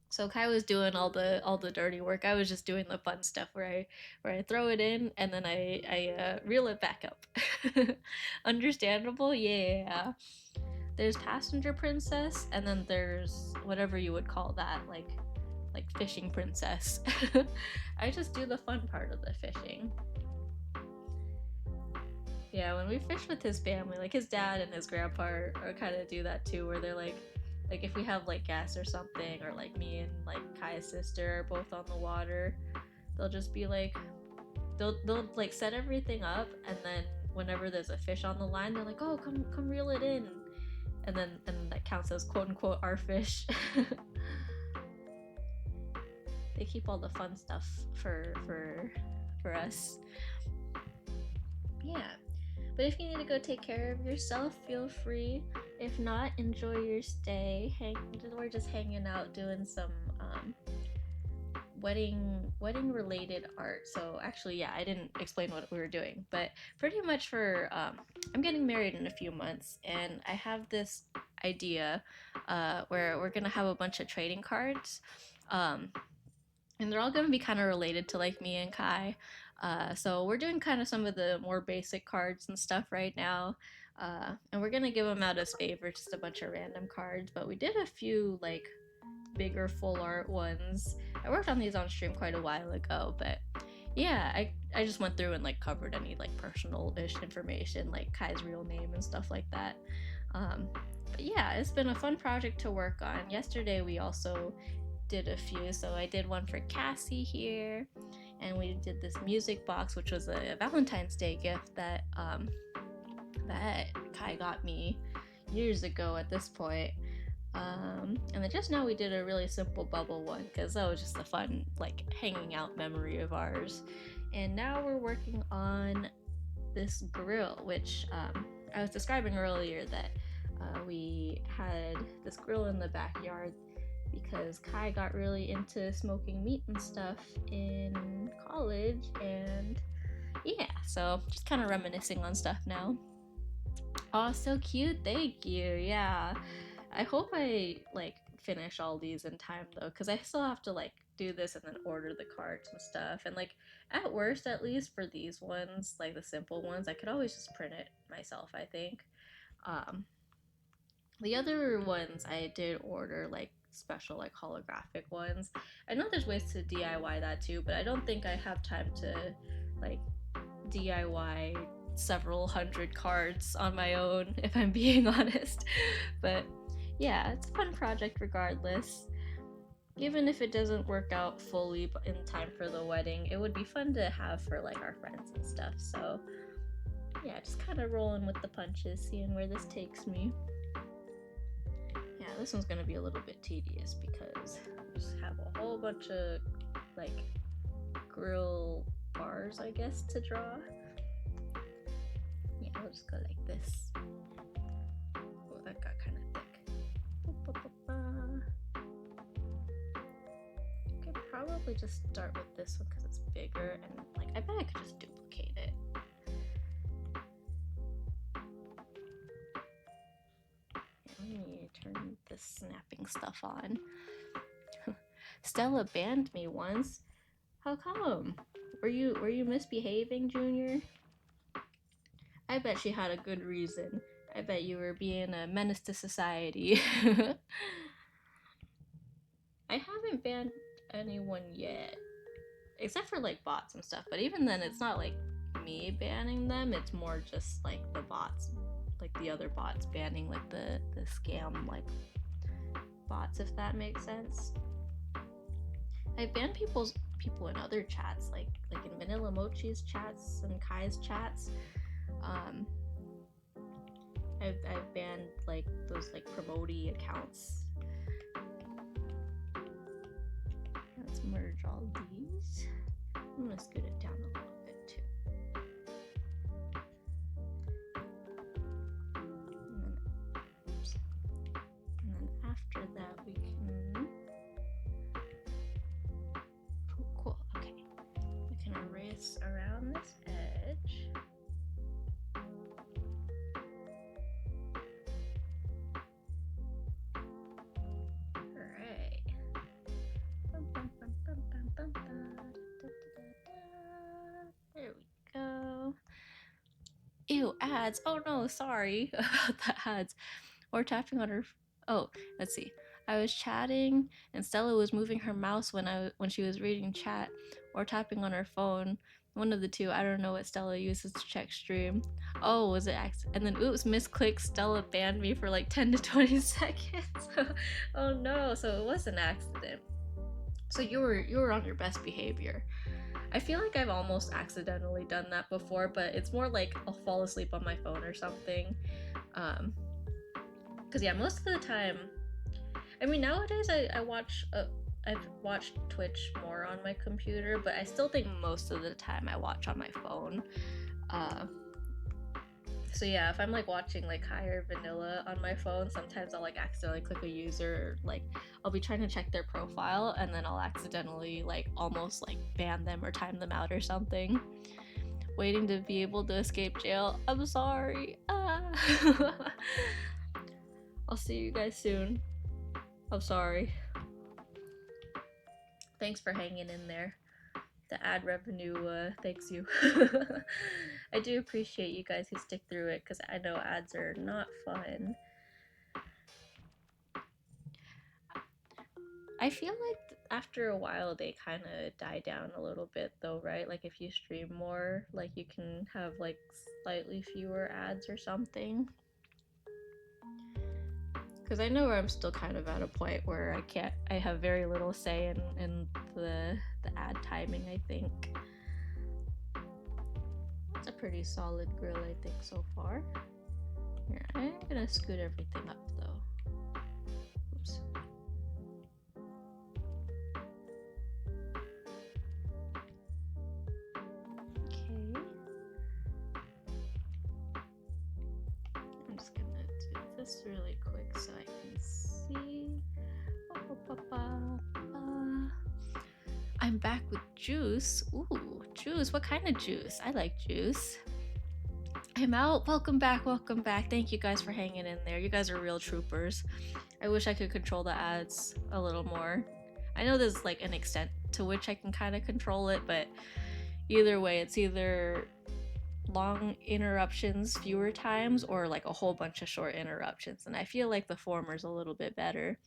So Kai was doing all the dirty work. I was just doing the fun stuff where I throw it in and then I reel it back up. Understandable, yeah. There's passenger princess and then there's whatever you would call that, like fishing princess. I just do the fun part of the fishing. Yeah, when we fish with his family, like his dad and his grandpa are kind of do that too, where they're like if we have like guests or something, or like me and like Kai's sister are both on the water, they'll just be like, they'll like set everything up, and then whenever there's a fish on the line, they're like, oh, come reel it in, and then that counts as quote unquote our fish. They keep all the fun stuff for us. Yeah. But if you need to go take care of yourself, feel free. If not, enjoy your stay. We're just hanging out doing some wedding related art. So actually, yeah, I didn't explain what we were doing, but pretty much for I'm getting married in a few months, and I have this idea where we're gonna have a bunch of trading cards. And they're all going to be kind of related to like me and Kai. So we're doing kind of some of the more basic cards and stuff right now. And we're going to give them out as favorites, just a bunch of random cards. But we did a few like bigger full art ones. I worked on these on stream quite a while ago, but yeah, I just went through and like covered any like personal-ish information, like Kai's real name and stuff like that. But yeah, it's been a fun project to work on. Yesterday we also did a few. So I did one for Cassie here, and we did this music box, which was a Valentine's Day gift that that Kai got me years ago at this point. And then just now we did a really simple bubble one because that was just a fun like hanging out memory of ours. And now we're working on this grill, which I was describing earlier that we had this grill in the backyard because Kai got really into smoking meat and stuff in college, and yeah, so just kind of reminiscing on stuff now. Oh, so cute, thank you. Yeah, I hope I like finish all these in time though, because I still have to like do this and then order the cards and stuff, and like at worst, at least for these ones, like the simple ones, I could always just print it myself, I think. um the other ones I did order like special like holographic ones. I know there's ways to DIY that too, but I don't think I have time to like DIY several hundred cards on my own if I'm being honest. But yeah, it's a fun project regardless. Even if it doesn't work out fully in time for the wedding, it would be fun to have for like our friends and stuff. So yeah, just kind of rolling with the punches, seeing where this takes me. Yeah, this one's gonna be a little bit tedious because I just have a whole bunch of like grill bars, I guess, to draw. Yeah, I'll just go like this. Oh, that got kind of thick. I could probably just start with this one because it's bigger, and like I bet I could just duplicate it. Let me turn this snapping stuff on. Stella banned me once. How come? Were you misbehaving, Junior? I bet she had a good reason. I bet you were being a menace to society. I haven't banned anyone yet. Except for like bots and stuff, but even then it's not like me banning them, it's more just like the bots like the other bots banning like the scam like bots, if that makes sense. I banned people in other chats, like in Vanilla Mochi's chats and Kai's chats. I've banned like those like promotey accounts. Let's merge all these. I'm gonna scoot it down a little bit too. And then after that we can... Oh, cool, okay. We can erase around this edge. Alright. There we go. Ew, ads. Oh no, sorry about the ads. Or tapping on her... Oh, let's see. I was chatting and Stella was moving her mouse when she was reading chat, or tapping on her phone. One of the two. I don't know what Stella uses to check stream. Oh, was it accident? And then oops, misclick. Stella banned me for like 10 to 20 seconds. Oh no, so it was an accident. So you were on your best behavior. I feel like I've almost accidentally done that before, but it's more like I'll fall asleep on my phone or something. Because yeah, most of the time, I mean, nowadays I've watched Twitch more on my computer, but I still think most of the time I watch on my phone. So yeah, if I'm like watching like higher vanilla on my phone, sometimes I'll like accidentally click a user, like I'll be trying to check their profile and then I'll accidentally like almost like ban them or time them out or something. Waiting to be able to escape jail. I'm sorry. I'll see you guys soon. I'm sorry. Thanks for hanging in there. The ad revenue thanks you. I do appreciate you guys who stick through it, because I know ads are not fun. I feel like after a while they kind of die down a little bit though, right? Like if you stream more, like you can have like slightly fewer ads or something. Because I know I'm still kind of at a point where I have very little say in the ad timing, I think. It's a pretty solid grill, I think, so far. Here, I'm gonna scoot everything up though. Oops. Okay. I'm just gonna do this really quick so I can see. I'm back with juice. Ooh, juice. What kind of juice? I like juice. I'm out. Welcome back. Welcome back. Thank you guys for hanging in there. You guys are real troopers. I wish I could control the ads a little more. I know there's like an extent to which I can kind of control it, but either way, it's either long interruptions fewer times or like a whole bunch of short interruptions, and I feel like the former's a little bit better.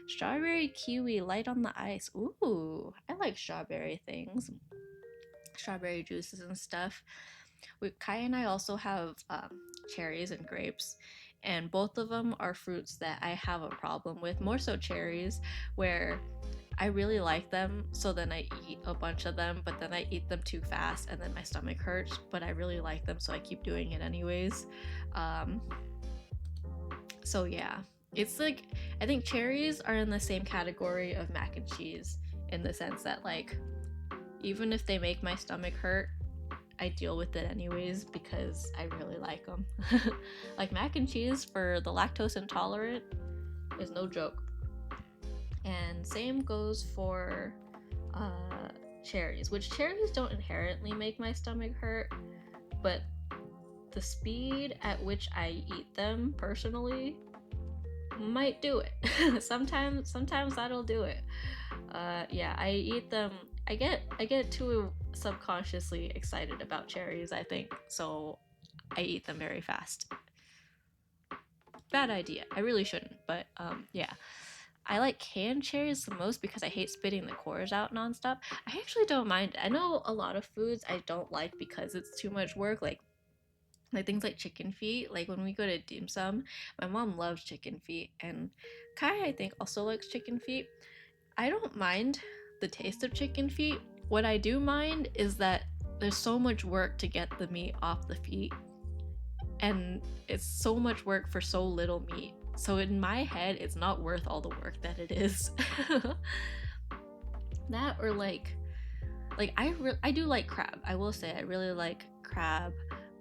Strawberry kiwi light on the ice. Ooh, I like strawberry things, strawberry juices and stuff. Kai and I also have cherries and grapes, and both of them are fruits that I have a problem with, more so cherries, where I really like them, so then I eat a bunch of them, but then I eat them too fast and then my stomach hurts, but I really like them, so I keep doing it anyways. So yeah, it's like, I think cherries are in the same category of mac and cheese, in the sense that like, even if they make my stomach hurt, I deal with it anyways because I really like them. Like mac and cheese for the lactose intolerant is no joke. And same goes for cherries, which cherries don't inherently make my stomach hurt, but the speed at which I eat them personally might do it. sometimes that'll do it. Yeah, I eat them. I get too subconsciously excited about cherries, I think, so I eat them very fast. Bad idea. I really shouldn't, but yeah. I like canned cherries the most because I hate spitting the cores out nonstop. I actually don't mind. I know a lot of foods I don't like because it's too much work, like Like things like chicken feet. Like when we go to dim sum, my mom loves chicken feet, and Kai, I think, also likes chicken feet. I don't mind the taste of chicken feet. What I do mind is that there's so much work to get the meat off the feet, and it's so much work for so little meat. So in my head, it's not worth all the work that it is. That or like I do like crab. I will say I really like crab,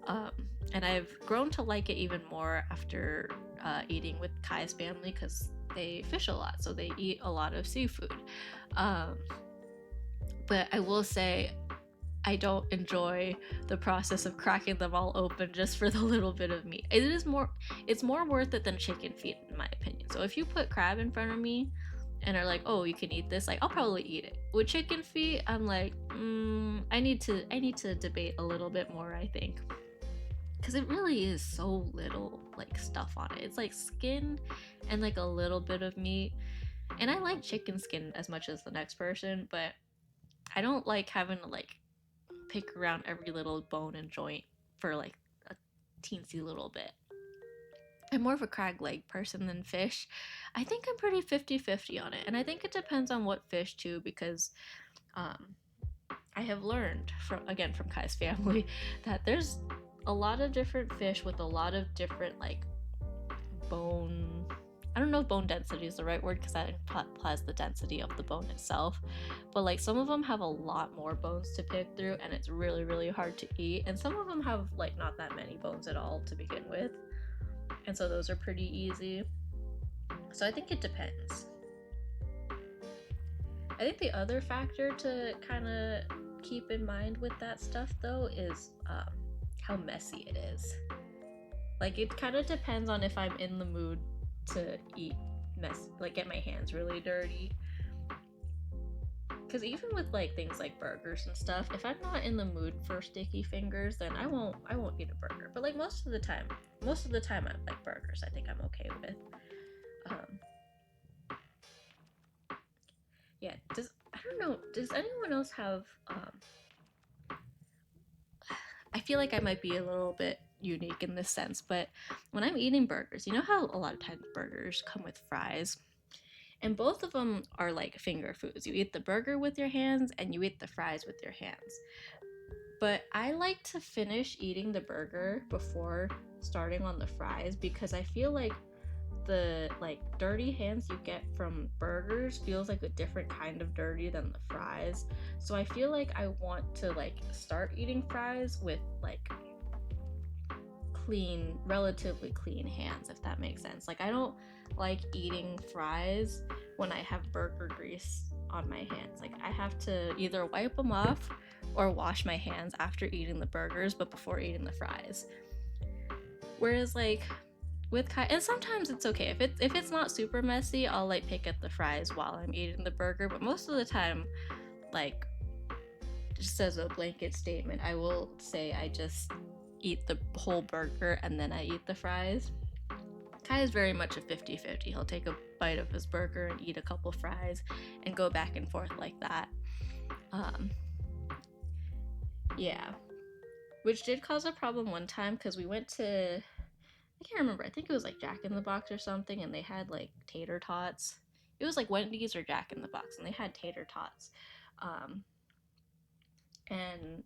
and I've grown to like it even more after eating with Kai's family because they fish a lot, so they eat a lot of seafood. But I will say I don't enjoy the process of cracking them all open just for the little bit of meat. It's more worth it than chicken feet in my opinion. So if you put crab in front of me and are like, "Oh, you can eat this," like I'll probably eat it. With chicken feet, I'm like, I need to debate a little bit more, I think. Cuz it really is so little like stuff on it. It's like skin and like a little bit of meat. And I like chicken skin as much as the next person, but I don't like having to like pick around every little bone and joint for like a teensy little bit. I'm more of a crab leg person than fish. I think I'm pretty 50-50 on it. And I think it depends on what fish too, because um, I have learned from Kai's family that there's a lot of different fish with a lot of different like bone. I don't know if bone density is the right word because that implies the density of the bone itself, but like some of them have a lot more bones to pick through and it's really, really hard to eat, and some of them have like not that many bones at all to begin with, and so those are pretty easy. So I think it depends. I think the other factor to kind of keep in mind with that stuff though is how messy it is. Like it kind of depends on if I'm in the mood to eat like get my hands really dirty. Because even with like things like burgers and stuff, if I'm not in the mood for sticky fingers, then I won't eat a burger. But like most of the time I like burgers. I think I'm okay with. Yeah. I don't know. Does anyone else have? I feel like I might be a little bit unique in this sense, but when I'm eating burgers, you know how a lot of times burgers come with fries? And both of them are like finger foods. You eat the burger with your hands and you eat the fries with your hands. But I like to finish eating the burger before starting on the fries because I feel like the like dirty hands you get from burgers feels like a different kind of dirty than the fries. So I feel like I want to like start eating fries with like relatively clean hands, if that makes sense. Like I don't like eating fries when I have burger grease on my hands. Like I have to either wipe them off or wash my hands after eating the burgers but before eating the fries. Whereas like with Kai, and sometimes it's okay if it's not super messy, I'll like pick at the fries while I'm eating the burger, but most of the time, like just as a blanket statement, I will say I just eat the whole burger and then I eat the fries. Kai is very much a 50-50. He'll take a bite of his burger and eat a couple fries and go back and forth like that. Yeah. Which did cause a problem one time because we went to, I can't remember, I think it was like Jack in the Box or something, and they had like tater tots. It was like Wendy's or Jack in the Box, and they had tater tots. And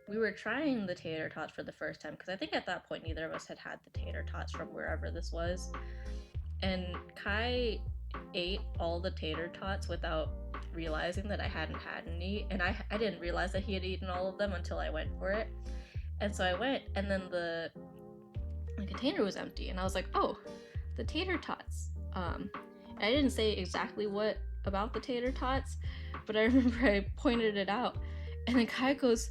we were trying the tater tots for the first time because I think at that point neither of us had the tater tots from wherever this was. And Kai ate all the tater tots without realizing that I hadn't had any, and I didn't realize that he had eaten all of them until I went for it. And so I went, and then the container was empty, and I was like, oh, the tater tots. And I didn't say exactly what about the tater tots, but I remember I pointed it out, and then Kai goes,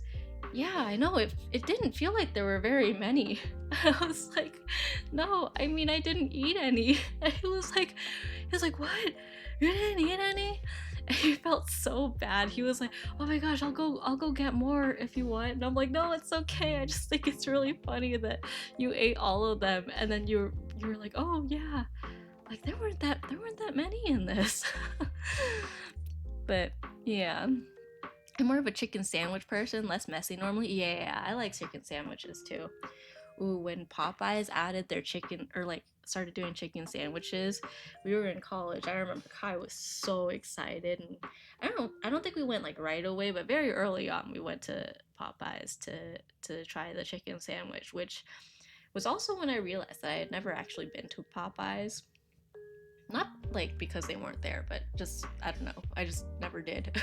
yeah, I know, it didn't feel like there were very many. I was like, no, I mean, I didn't eat any. And he was like, what? You didn't eat any? And he felt so bad. He was like, oh my gosh, I'll go get more if you want. And I'm like, no, it's okay. I just think it's really funny that you ate all of them and then you were like, oh yeah, like there weren't that many in this. But yeah, I'm more of a chicken sandwich person, less messy normally. Yeah, I like chicken sandwiches too. Ooh, when Popeyes added their chicken, or like started doing chicken sandwiches, we were in college. I remember Kai was so excited, and I don't think we went like right away, but very early on we went to Popeyes to try the chicken sandwich, which was also when I realized that I had never actually been to Popeyes. Not like because they weren't there, but just I don't know. I just never did.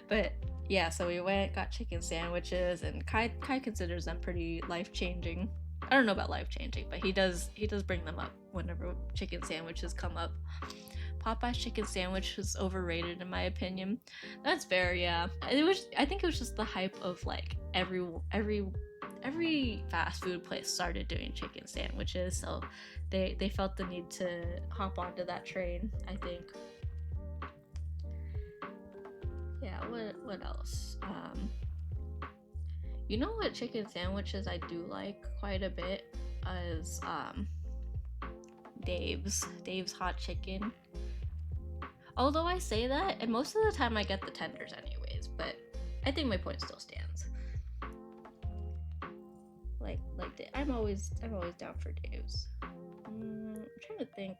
But yeah, so we went, got chicken sandwiches, and Kai considers them pretty life changing. I don't know about life changing, but he does bring them up whenever chicken sandwiches come up. Popeye's chicken sandwich is overrated in my opinion. That's fair, yeah. I think it was just the hype of like every fast food place started doing chicken sandwiches, so they felt the need to hop onto that train, I think. Yeah, what else? You know what chicken sandwiches I do like quite a bit is Dave's hot chicken. Although I say that, and most of the time I get the tenders anyways, but I think my point still stands. Like I'm always down for Dave's. I'm trying to think.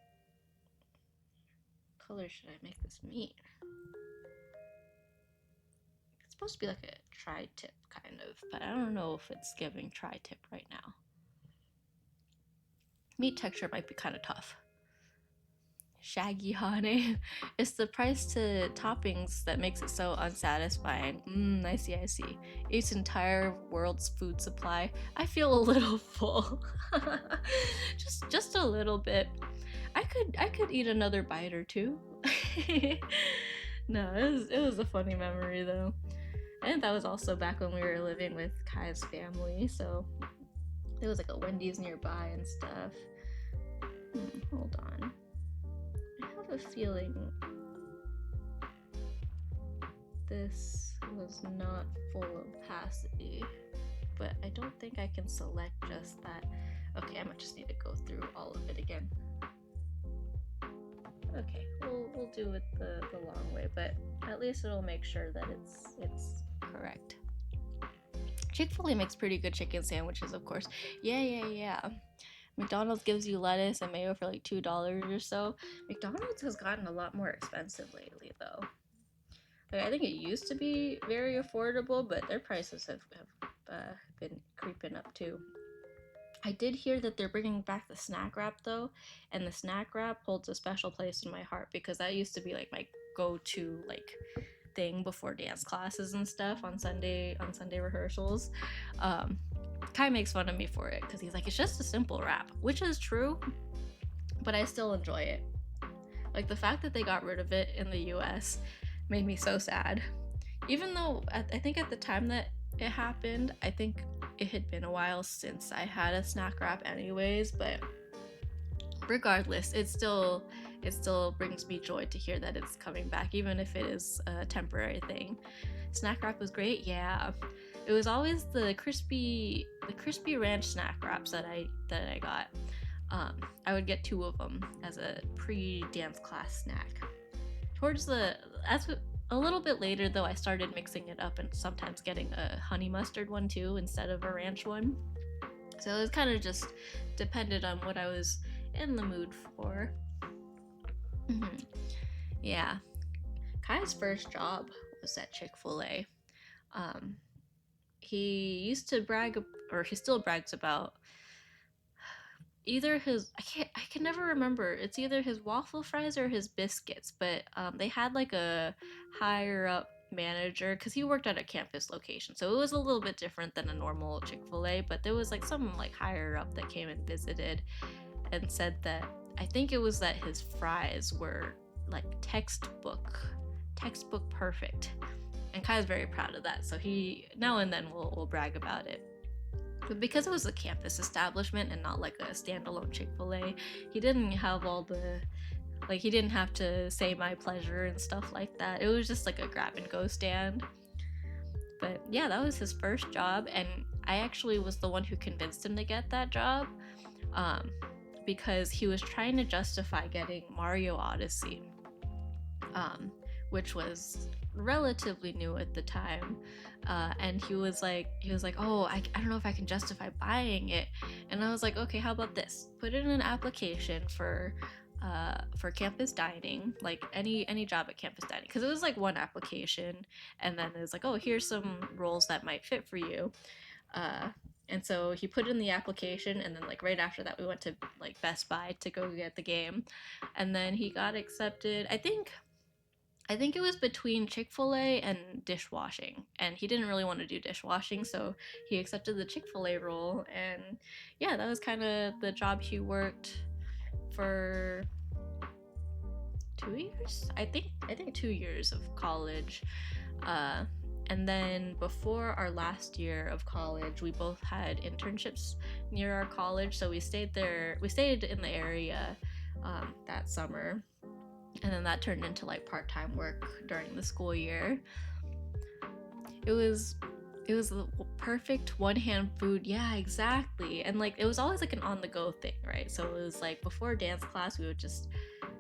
What color should I make this meat? It's supposed to be like a tri-tip kind of, but I don't know if it's giving tri-tip right now. Meat texture might be kind of tough. Shaggy honey. It's the price to toppings that makes it so unsatisfying. I see. Each entire world's food supply. I feel a little full. just a little bit. I could eat another bite or two. No, it was a funny memory though. And that was also back when we were living with Kai's family, so there was like a Wendy's nearby and stuff. Hold on. I have a feeling this was not full opacity, but I don't think I can select just that. Okay, I might just need to go through all of it again. Okay, we'll do it the long way, but at least it'll make sure that it's correct. Chick-fil-A makes pretty good chicken sandwiches, of course. Yeah. McDonald's gives you lettuce and mayo for like $2 or so. McDonald's has gotten a lot more expensive lately, though. Like, I think it used to be very affordable, but their prices have been creeping up too. I did hear that they're bringing back the snack wrap though, and the snack wrap holds a special place in my heart because that used to be like my go-to like thing before dance classes and stuff on Sunday rehearsals. Kai makes fun of me for it because he's like, it's just a simple wrap, which is true, but I still enjoy it. Like the fact that they got rid of it in the US made me so sad. Even though I think at the time that it happened, I think it had been a while since I had a snack wrap anyways, but regardless, it still brings me joy to hear that it's coming back, even if it is a temporary thing. Snack wrap was great, yeah. It was always the crispy ranch snack wraps that I got. I would get 2 of them as a pre-dance class snack. A little bit later though, I started mixing it up and sometimes getting a honey mustard one too instead of a ranch one. So it was kind of just depended on what I was in the mood for. Yeah. Kai's first job was at Chick-fil-A. He used to brag, or he still brags about either his I can never remember, it's either his waffle fries or his biscuits, but they had like a higher up manager because he worked at a campus location, so it was a little bit different than a normal Chick-fil-A, but there was like someone like higher up that came and visited and said that I think it was that his fries were like textbook perfect, and Kai's very proud of that, so he now and then will brag about it. But because it was a campus establishment and not like a standalone Chick-fil-A, he didn't have all the, like, he didn't have to say my pleasure and stuff like that. It was just like a grab and go stand. But yeah, that was his first job, and I actually was the one who convinced him to get that job, because he was trying to justify getting Mario Odyssey, which was relatively new at the time. And he was like, oh, I don't know if I can justify buying it. And I was like, okay, how about this? Put in an application for campus dining, like any job at campus dining, because it was like one application, and then it was like, oh, here's some roles that might fit for you. Uh, and so he put in the application, and then like right after that, we went to like Best Buy to go get the game, and then he got accepted. I think it was between Chick-fil-A and dishwashing, and he didn't really want to do dishwashing, so he accepted the Chick-fil-A role, and yeah, that was kind of the job he worked for 2 years. I think 2 years of college. And then before our last year of college, we both had internships near our college, so we stayed there. We stayed in the area that summer, and then that turned into like part-time work during the school year. It was the perfect one-hand food. Yeah, exactly. And like it was always like an on-the-go thing, right? So it was like before dance class, we would just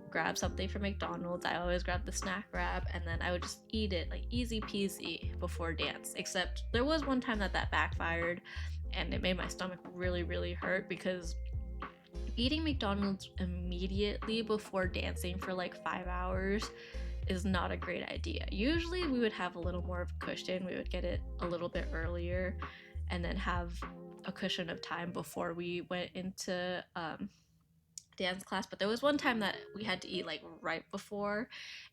grab something from McDonald's. I always grabbed the snack wrap, and then I would just eat it like easy peasy before dance. Except there was one time that backfired, and it made my stomach really, really hurt, because eating McDonald's immediately before dancing for like 5 hours is not a great idea. Usually we would have a little more of a cushion. We would get it a little bit earlier and then have a cushion of time before we went into dance class. But there was one time that we had to eat like right before,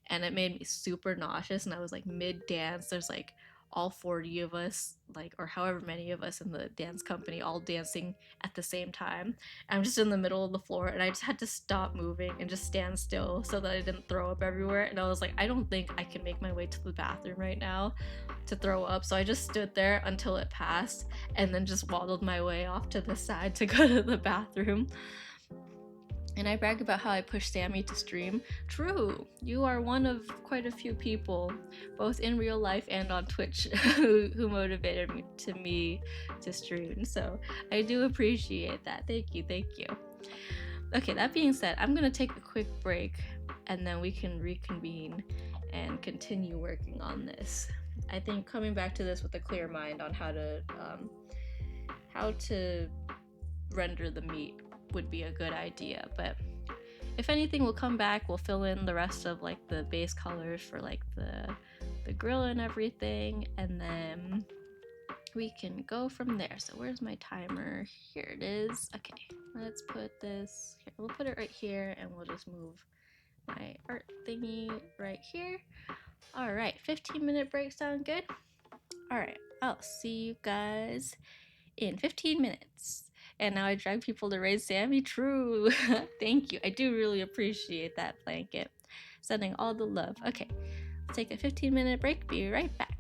and it made me super nauseous, and I was like mid dance. There's like all 40 of us, like, or however many of us in the dance company, all dancing at the same time. I'm just in the middle of the floor, and I just had to stop moving and just stand still so that I didn't throw up everywhere. And I was like, I don't think I can make my way to the bathroom right now to throw up. So I just stood there until it passed, and then just waddled my way off to the side to go to the bathroom. And I brag about how I pushed Sammy to stream. True, you are one of quite a few people, both in real life and on Twitch, who motivated me to stream. So I do appreciate that. Thank you. Okay, that being said, I'm gonna take a quick break, and then we can reconvene and continue working on this. I think coming back to this with a clear mind on how to render the meat would be a good idea. But if anything, we'll come back, we'll fill in the rest of like the base colors for like the grill and everything, and then we can go from there. So where's my timer? Here it is. Okay, let's put this here. We'll put it right here, and we'll just move my art thingy right here. All right, 15-minute break sound good? All right, I'll see you guys in 15 minutes. And now I drag people to raise Sammy. True. Thank you. I do really appreciate that, Blanket. Sending all the love. Okay, let's take a 15-minute break. Be right back.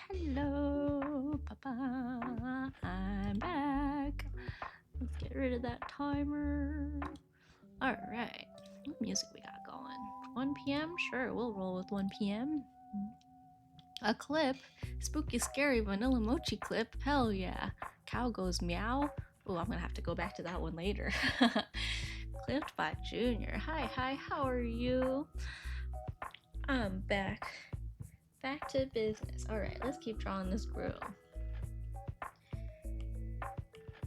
Hello, Papa. I'm back. Let's get rid of that timer. All right. What music we got going? 1 p.m. Sure, we'll roll with 1 p.m. A clip, spooky, scary vanilla mochi clip. Hell yeah. Cow goes meow. Oh, I'm gonna have to go back to that one later. Clipped by Junior. Hi, how are you? I'm back. Back to business. Alright, let's keep drawing this grill.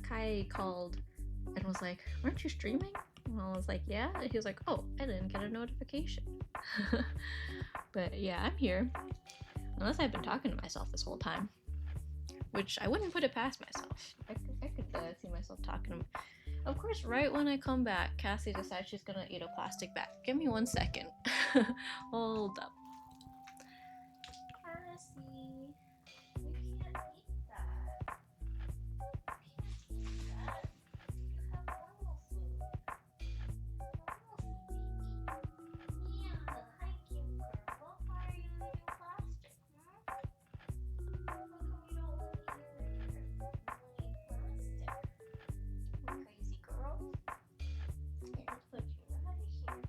Kai called and was like, aren't you streaming? And I was like, yeah. And he was like, oh, I didn't get a notification. But yeah, I'm here. Unless I've been talking to myself this whole time. Which I wouldn't put it past myself. I could see myself talking to him. Of course, right when I come back, Cassie decides she's gonna eat a plastic bag. Give me 1 second. Hold up. Cassie, you can't eat that. You can't eat that. You have normal food. Normal food. Yeah, hi, Kimber. Why are you eating plastic, huh? How come you don't want to eat plastic? Crazy girl. Here, let's put you right here.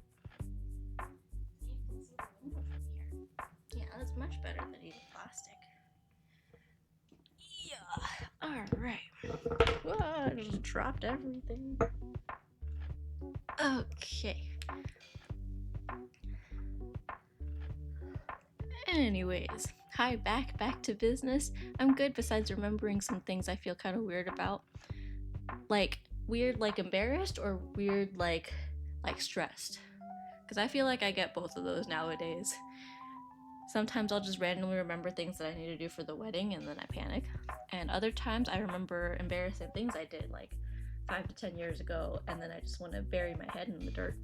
So you can see the window from here. Yeah, that's much better than eating plastic. Yeah. Alright. Whoa, I just dropped everything. Okay. Anyways, hi, back to business. I'm good besides remembering some things I feel kind of weird about. Like, weird like embarrassed or weird like stressed? Because I feel like I get both of those nowadays. Sometimes I'll just randomly remember things that I need to do for the wedding and then I panic. And other times I remember embarrassing things I did like 5 to 10 years ago and then I just want to bury my head in the dirt.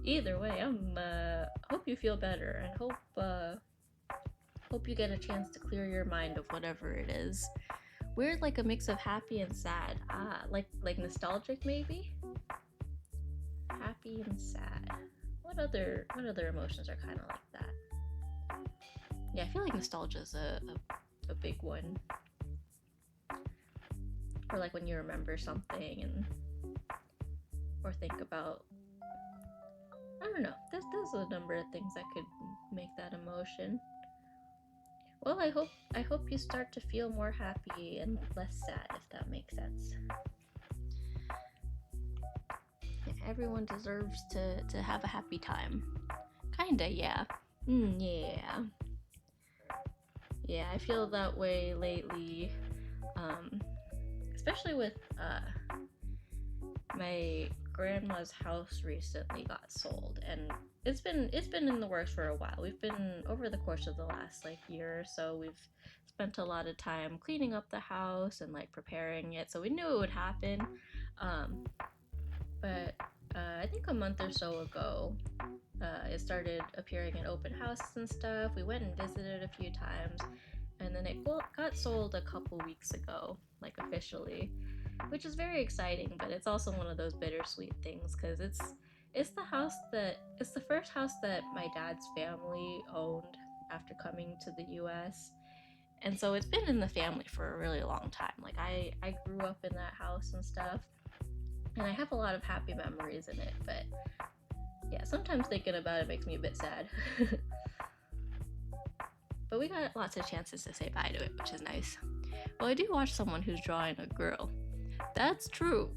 Either way, hope you feel better and hope you get a chance to clear your mind of whatever it is. Weird, like a mix of happy and sad. Like nostalgic maybe? Happy and sad. What other emotions are kind of like that? Yeah, I feel like nostalgia is a big one. Or like when you remember something or think about, I don't know. There's a number of things that could make that emotion. Well, I hope you start to feel more happy and less sad, if that makes sense. Yeah, everyone deserves to have a happy time. Kinda, yeah. Yeah. Yeah, I feel that way lately. Especially with my grandma's house recently got sold, and it's been in the works for a while. We've been, over the course of the last like year or so, we've spent a lot of time cleaning up the house and like preparing it, so we knew it would happen. But I think a month or so ago, it started appearing in open houses and stuff. We went and visited a few times, and then it got sold a couple weeks ago, like officially, which is very exciting, but it's also one of those bittersweet things because it's the first house that my dad's family owned after coming to the US. And so it's been in the family for a really long time. Like I grew up in that house and stuff, and I have a lot of happy memories in it, but yeah, sometimes thinking about it makes me a bit sad. But we got lots of chances to say bye to it, which is nice. Well, I do watch someone who's drawing a grill. That's true.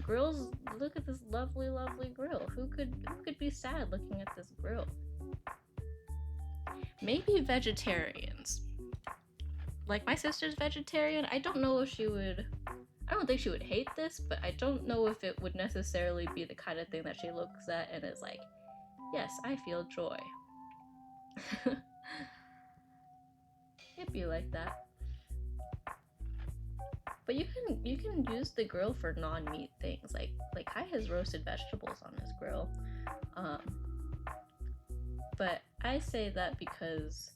Grills, look at this lovely, lovely grill. Who could be sad looking at this grill? Maybe vegetarians. Like, my sister's vegetarian. I don't know if she would, I don't think she would hate this, but I don't know if it would necessarily be the kind of thing that she looks at and is like, yes, I feel joy. It'd be like that. But you can use the grill for non-meat things. Like Kai has roasted vegetables on his grill. But I say that because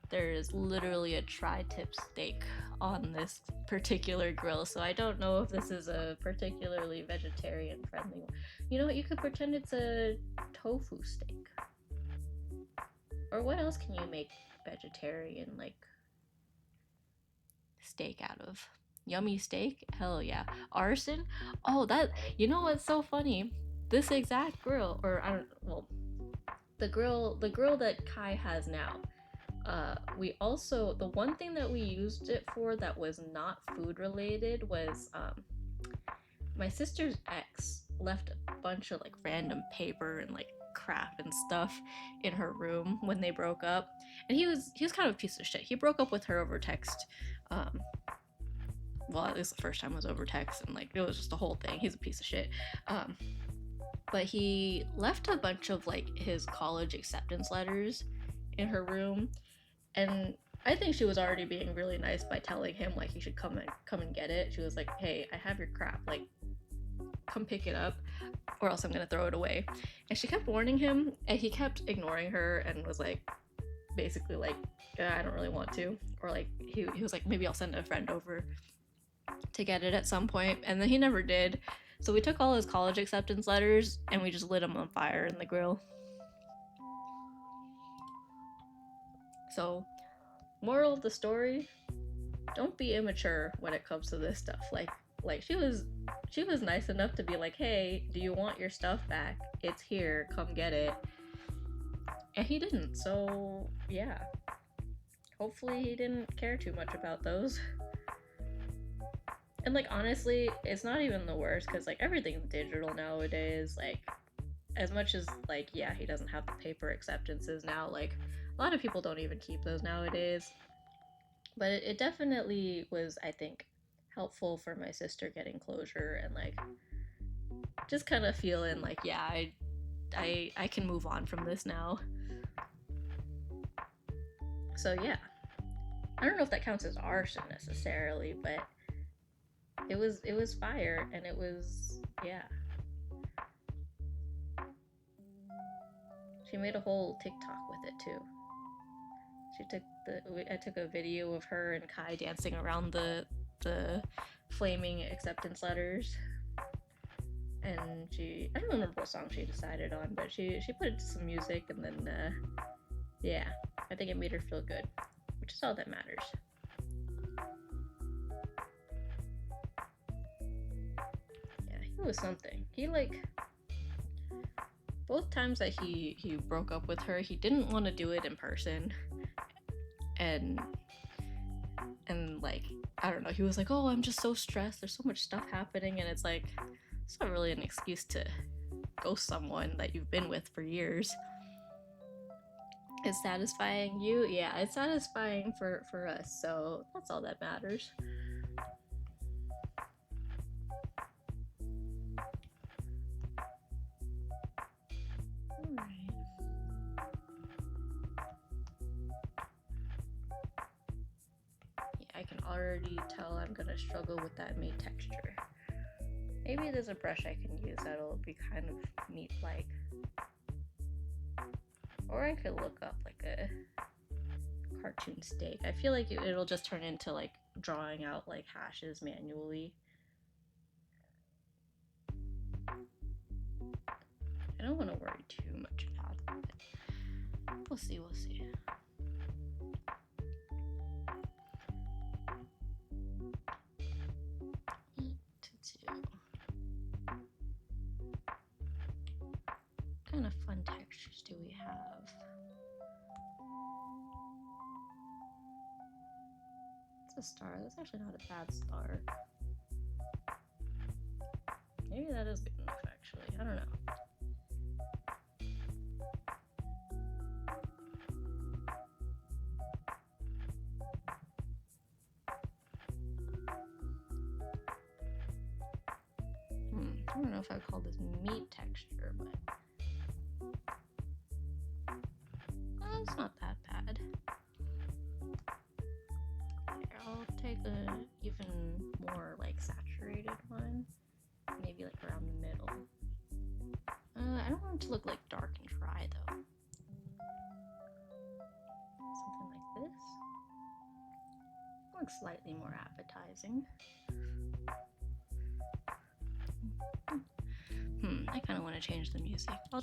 there is literally a tri-tip steak on this particular grill, so I don't know if this is a particularly vegetarian friendly one. You know what, you could pretend it's a tofu steak. Or what else can you make vegetarian, like, steak out of? Yummy steak? Hell yeah. Arson? Oh, that, you know what's so funny? This exact grill, or I don't, well, the grill that Kai has now. We also, the one thing that we used it for that was not food related was my sister's ex left a bunch of like random paper and like crap and stuff in her room when they broke up, and he was kind of a piece of shit. He broke up with her over text. Well, at least the first time was over text, and like it was just a whole thing. He's a piece of shit. But he left a bunch of like his college acceptance letters in her room, and I think she was already being really nice by telling him like he should come and get it. She was like, "Hey, I have your crap. Like, come pick it up, or else I'm gonna throw it away." And she kept warning him, and he kept ignoring her and was like, basically like, I don't really want to, or like he was like, maybe I'll send a friend over to get it at some point, and then he never did. So we took all his college acceptance letters and we just lit them on fire in the grill. So, moral of the story, don't be immature when it comes to this stuff. Like she was nice enough to be like, "Hey, do you want your stuff back? It's here, come get it." And he didn't. So, yeah. Hopefully he didn't care too much about those. And like honestly, it's not even the worst cuz like everything's digital nowadays. Like as much as like yeah, he doesn't have the paper acceptances now, like a lot of people don't even keep those nowadays. But it definitely was, I think, helpful for my sister getting closure and like just kind of feeling like yeah, I can move on from this now. So yeah. I don't know if that counts as arson necessarily, but it was fire, and it was, yeah. She made a whole TikTok with it too. I took a video of her and Kai dancing around the flaming acceptance letters, and I don't remember what song she decided on, but she put it to some music, and then yeah, I think it made her feel good, which is all that matters. It was something. He like both times that he broke up with her, he didn't want to do it in person, and like I don't know, he was like, "Oh, I'm just so stressed. There's so much stuff happening," and it's like it's not really an excuse to ghost someone that you've been with for years. It's satisfying you, yeah. It's satisfying for us, so that's all that matters. I can already tell I'm gonna struggle with that matte texture. Maybe there's a brush I can use that'll be kind of meat-like. Or I could look up like a cartoon steak. I feel like it'll just turn into like drawing out like hashes manually. I don't want to worry too much about it. We'll see. What kind of fun textures do we have? It's a star. That's actually not a bad star. Maybe that is good enough, actually. I don't know. I don't know if I'd call this meat texture, but it's not that bad. Here, I'll take a even more like saturated one, maybe like around the middle. I don't want it to look like dark and dry though. Something like this. Looks slightly more appetizing. I kind of want to change the music. I'll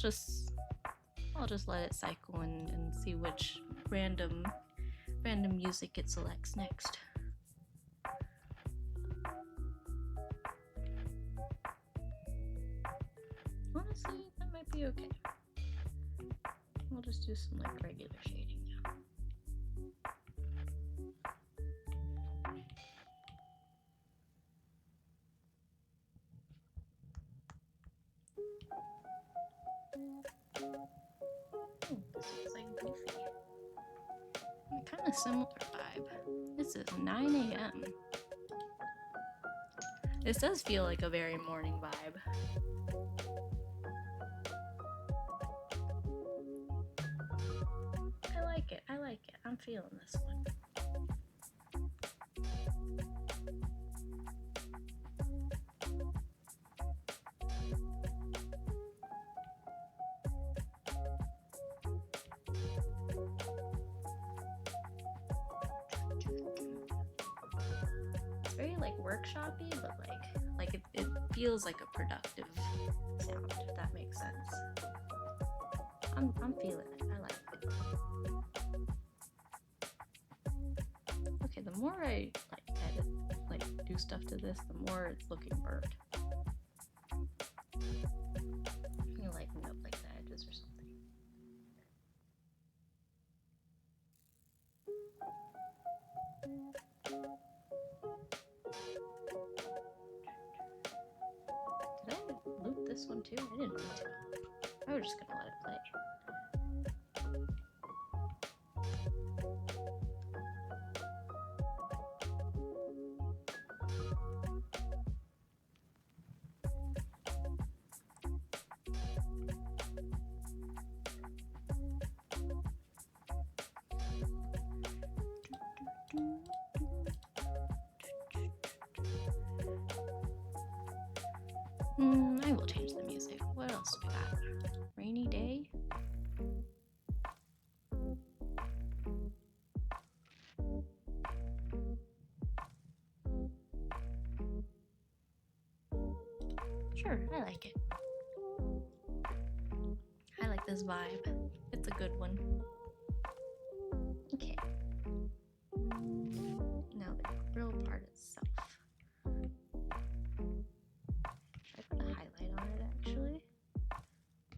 I'll just let it cycle and see which random music it selects next. Honestly, that might be okay. I'll just do some like regular shading now. This looks like Goofy. Kind of similar vibe. This is 9 a.m. This does feel like a very morning vibe. I like it. I like it. I'm feeling this one. It's very like workshoppy, but like it feels like a productive sound, if that makes sense. I'm feeling it. I like it. Okay, the more I like edit, like do stuff to this, the more it's looking burnt. You lighten up like the edges or something. Did I loop this one too? I didn't need to. I was just gonna let it play. I will change the music. What else do we got? Rainy day? Sure, I like it. I like this vibe. It's a good one. Okay. Now the real part itself. Should I put a highlight on it actually?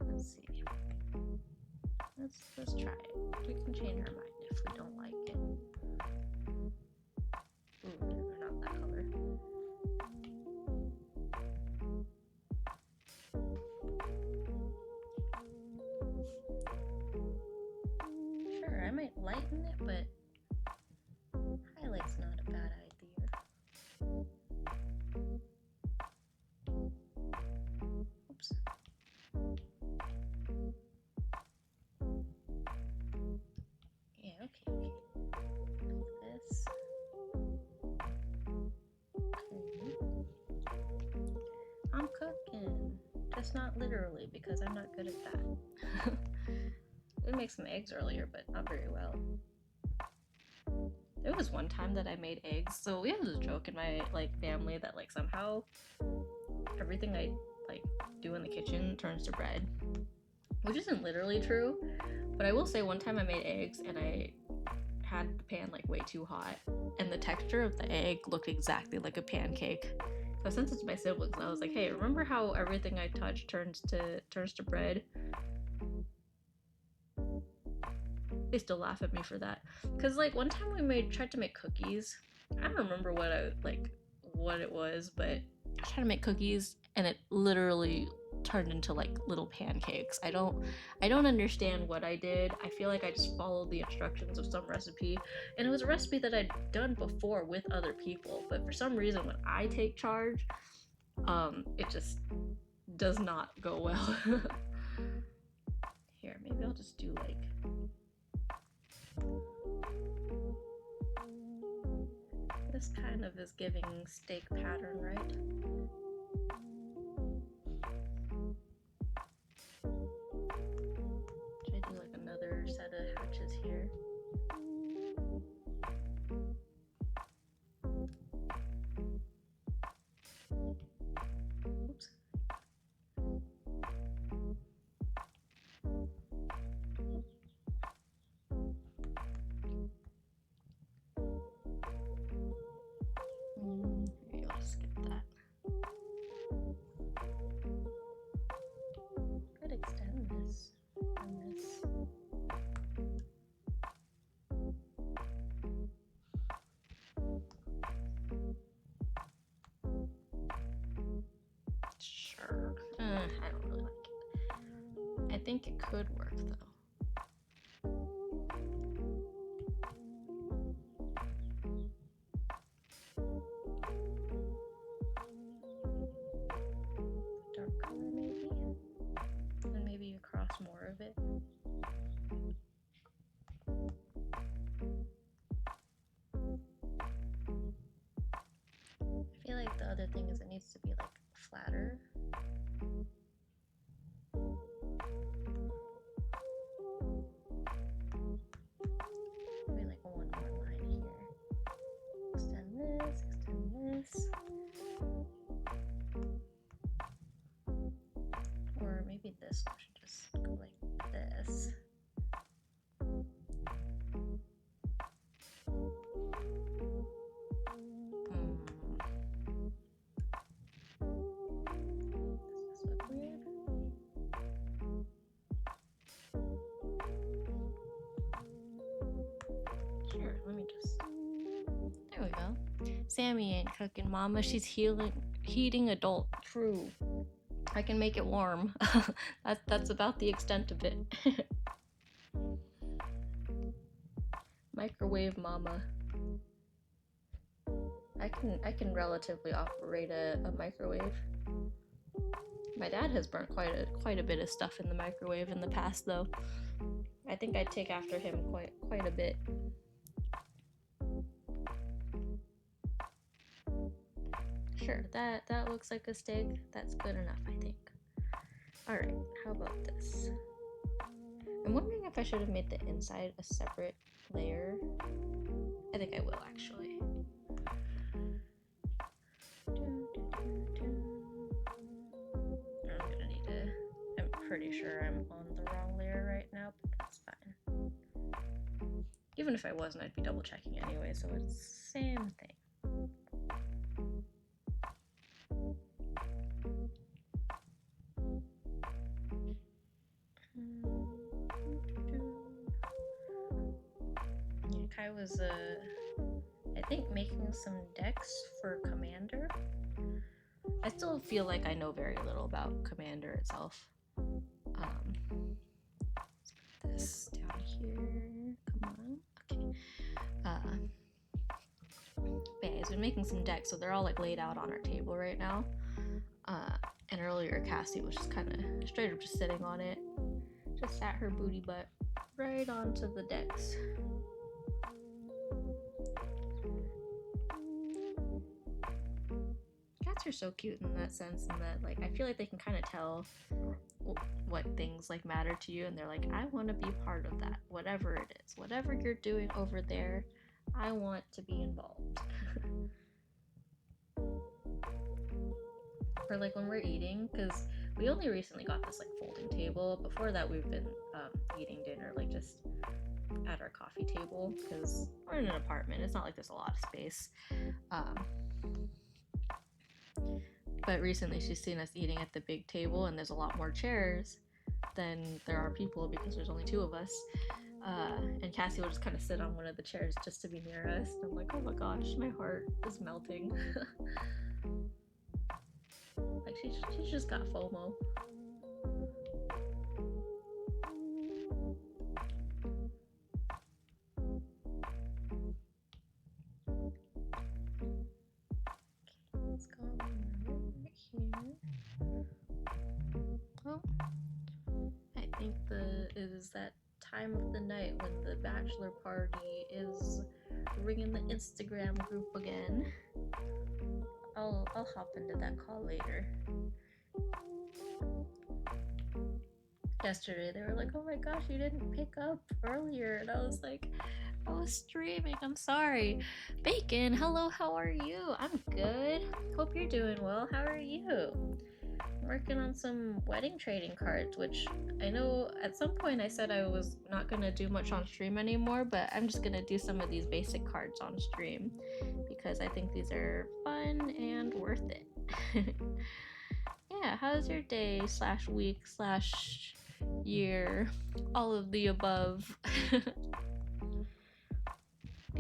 Let's see. Let's try it. We can change our mind if we don't like it. Ooh, not that color. Sure, I might lighten it, but highlight's not a bad idea. Oops. Yeah, okay. This. Okay. I'm cooking. Just not literally, because I'm not good at that. I did make some eggs earlier, but not very well. There was one time that I made eggs. So we have this joke in my like family that like somehow everything I like do in the kitchen turns to bread, which isn't literally true. But I will say one time I made eggs and I had the pan like way too hot, and the texture of the egg looked exactly like a pancake. So I sent it to my siblings and I was like, hey, remember how everything I touch turns to bread? They still laugh at me for that. Cause like one time we tried to make cookies. I don't remember what it was, but I tried to make cookies and it literally turned into like little pancakes. I don't understand what I did. I feel like I just followed the instructions of some recipe, and it was a recipe that I'd done before with other people, but for some reason when I take charge, it just does not go well. Here, maybe I'll just do like this kind of is giving steak pattern, right? Should I do like another set of hatches here? Oops. Sure. I don't really like it. I think it could work though. Dark color maybe? And maybe you cross more of it. I feel like the other thing is it needs to be like flatter. Maybe like one more line here. Extend this, extend this. Or maybe this one should just go like this. Does this look weird? Sure, let me just... There we go. Sammy ain't cooking, Mama. She's heating adult. True. I can make it warm. That's about the extent of it. Microwave Mama. I can relatively operate a microwave. My dad has burnt quite a bit of stuff in the microwave in the past, though. I think I'd take after him quite a bit. Sure, that looks like a steak. That's good enough, I think. All right, how about this? I'm wondering if I should have made the inside a separate layer. I think I will, actually. I'm pretty sure I'm on the wrong layer right now, but that's fine. Even if I wasn't, I'd be double checking anyway, so it's the same thing. Yeah, Kai was, I think, making some decks for Commander. I still feel like I know very little about Commander itself. Let's put this down here. Come on. Okay. Yeah, he's been making some decks, so they're all like laid out on our table right now. And earlier Cassie was just kind of straight up just sitting on it. Just sat her booty butt right onto the decks. Cats are so cute in that sense, in that like I feel like they can kind of tell what things like matter to you, and they're like, I want to be part of that, whatever it is, whatever you're doing over there, I want to be involved. Or like when we're eating, because we only recently got this like folding table. Before that we've been eating dinner like just at our coffee table, because we're in an apartment, it's not like there's a lot of space. But recently she's seen us eating at the big table, and there's a lot more chairs than there are people because there's only 2 of us. And Cassie will just kind of sit on one of the chairs just to be near us. And I'm like, oh my gosh, my heart is melting. Like she's just got FOMO. Let's go right here. Oh, I think it is that time of the night when the bachelor party is ringing the Instagram group again. I'll hop into that call later. Yesterday they were like, oh my gosh, you didn't pick up earlier, and I was like, I was streaming, I'm sorry. Bacon, hello, how are you? I'm good. Hope you're doing well. How are you? I'm working on some wedding trading cards, which I know at some point I said I was not gonna do much on stream anymore, but I'm just gonna do some of these basic cards on stream because I think these are fun and worth it. Yeah, how's your day / week / year? All of the above.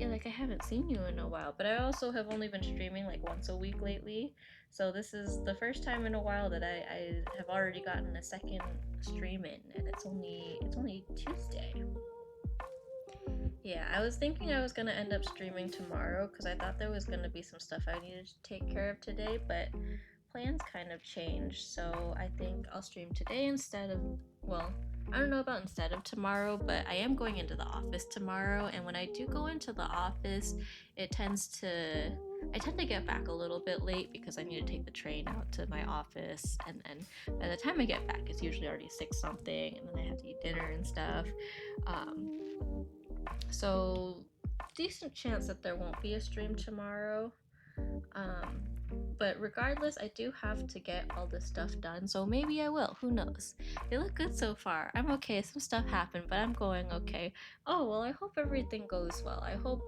feel like I haven't seen you in a while, but I also have only been streaming like once a week lately. So this is the first time in a while that I have already gotten a second stream in, and it's only Tuesday. Yeah, I was thinking I was gonna end up streaming tomorrow because I thought there was gonna be some stuff I needed to take care of today, but plans kind of changed. So I think I'll stream today instead of, well, I don't know about instead of tomorrow, but I am going into the office tomorrow, and when I do go into the office, I tend to get back a little bit late because I need to take the train out to my office, and then by the time I get back, it's usually already 6 something, and then I have to eat dinner and stuff. So decent chance that there won't be a stream tomorrow. But regardless, I do have to get all this stuff done, so maybe I will. Who knows? They look good so far. I'm okay. Some stuff happened, but I'm going okay. Oh well, I hope everything goes well. I hope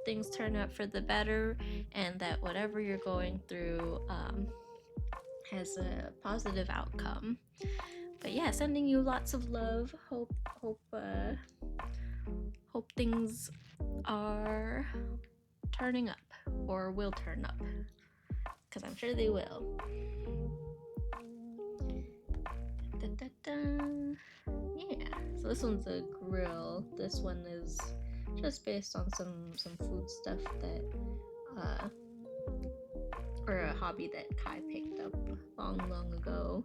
things turn out for the better, and that whatever you're going through has a positive outcome. But yeah, sending you lots of love. Hope things are turning up, or will turn up, because I'm sure they will. Yeah, so this one's a grill. This one is just based on some food stuff that or a hobby that Kai picked up long ago,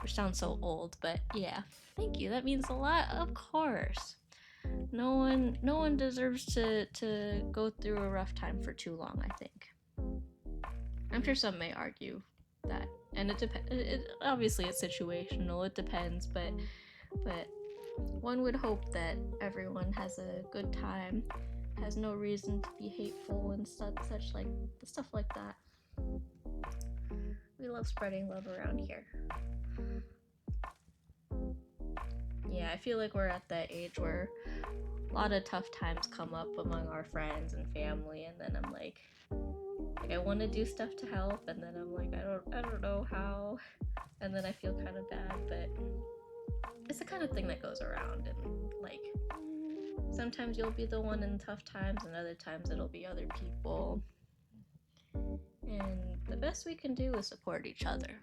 which sounds so old, but yeah, thank you, that means a lot. Of course, no one deserves to go through a rough time for too long. I think, I'm sure some may argue that, and it depends. Obviously it's situational, it depends, but one would hope that everyone has a good time, has no reason to be hateful and such like stuff like that. We love spreading love around here. Yeah, I feel like we're at that age where a lot of tough times come up among our friends and family, and then I'm like I want to do stuff to help, and then I'm like I don't know how, and then I feel kind of bad, but it's the kind of thing that goes around, and like sometimes you'll be the one in tough times, and other times it'll be other people, and the best we can do is support each other.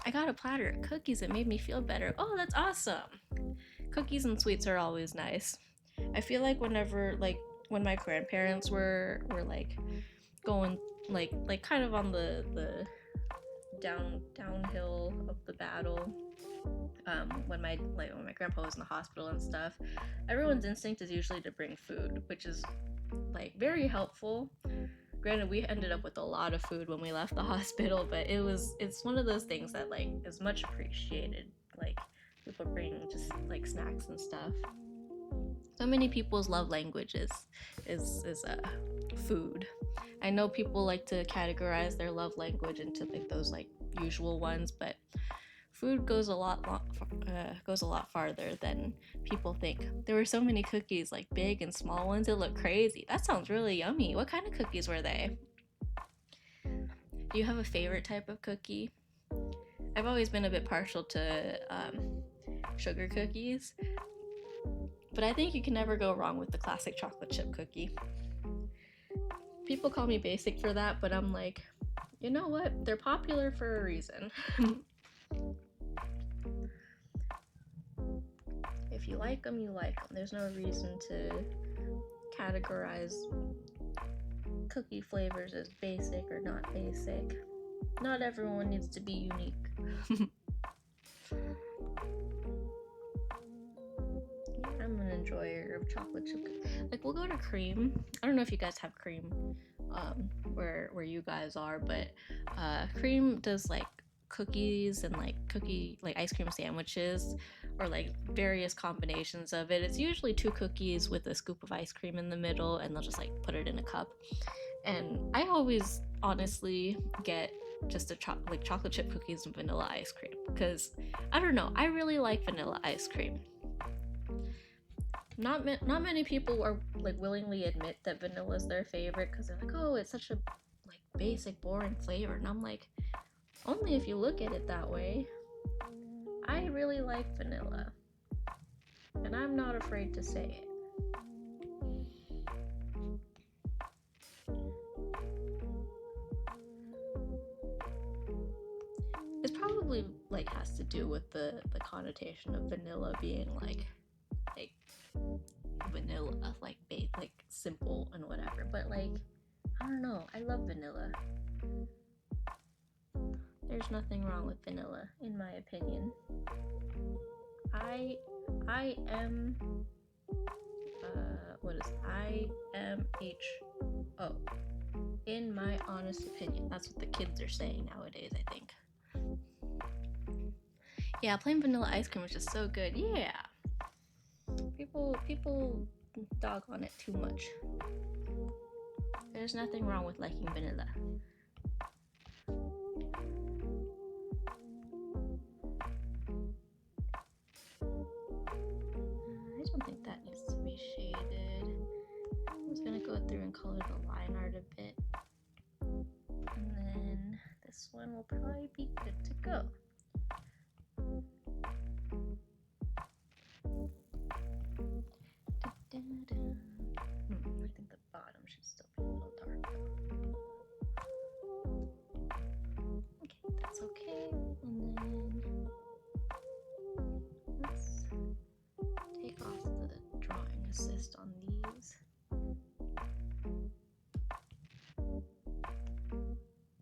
I got a platter of cookies. It made me feel better. Oh, that's awesome. Cookies and sweets are always nice. I feel like whenever, like, when my grandparents were like going like kind of on the downhill of the battle, when my grandpa was in the hospital and stuff, everyone's instinct is usually to bring food, which is like very helpful. Granted, we ended up with a lot of food when we left the hospital, but it's one of those things that like is much appreciated. Like people bring just like snacks and stuff. So many people's love languages is food. I know people like to categorize their love language into like those like usual ones, but food goes a lot farther than people think. There were so many cookies, like big and small ones. It looked crazy. That sounds really yummy. What kind of cookies were they? Do you have a favorite type of cookie? I've always been a bit partial to sugar cookies, but I think you can never go wrong with the classic chocolate chip cookie. People call me basic for that, but I'm like, you know what? They're popular for a reason. If you like them, you like them. There's no reason to categorize cookie flavors as basic or not basic. Not everyone needs to be unique. I'm an enjoyer of chocolate chip. Like, we'll go to Cream. I don't know if you guys have Cream where you guys are, but Cream does like cookies and like ice cream sandwiches, or like various combinations of it. It's usually 2 cookies with a scoop of ice cream in the middle, and they'll just like put it in a cup. And I always honestly get just chocolate chip cookies and vanilla ice cream, because I don't know, I really like vanilla ice cream. Not many people are like willingly admit that vanilla is their favorite, because they're like, oh, it's such a like basic, boring flavor, and I'm like, only if you look at it that way. I really like vanilla, and I'm not afraid to say it. probably like has to do with the connotation of vanilla being like vanilla, like simple and whatever. But like, I don't know, I love vanilla. There's nothing wrong with vanilla, in my opinion. I am what is IMHO? In my honest opinion. That's what the kids are saying nowadays, I think. Yeah, plain vanilla ice cream is just so good. Yeah. People dog on it too much. There's nothing wrong with liking vanilla. I don't think that needs to be shaded. I'm just gonna go through and color the line art a bit. And then this one will probably be good to go. I think the bottom should still be a little dark though. Okay, that's okay. And then let's take off the drawing assist on these.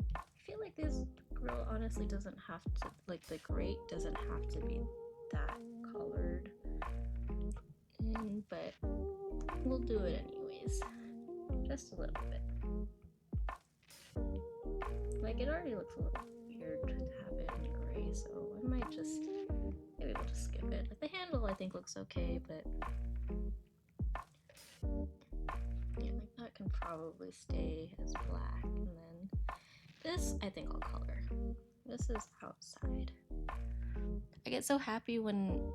I feel like this grill honestly doesn't have to, like the grate doesn't have to be that colored. But we'll do it anyways. Just a little bit. Like it already looks a little weird to have it in gray, so I might just, maybe we'll just skip it. Like the handle I think looks okay, but yeah, like that can probably stay as black. And then this I think I'll color. This is outside. I get so happy when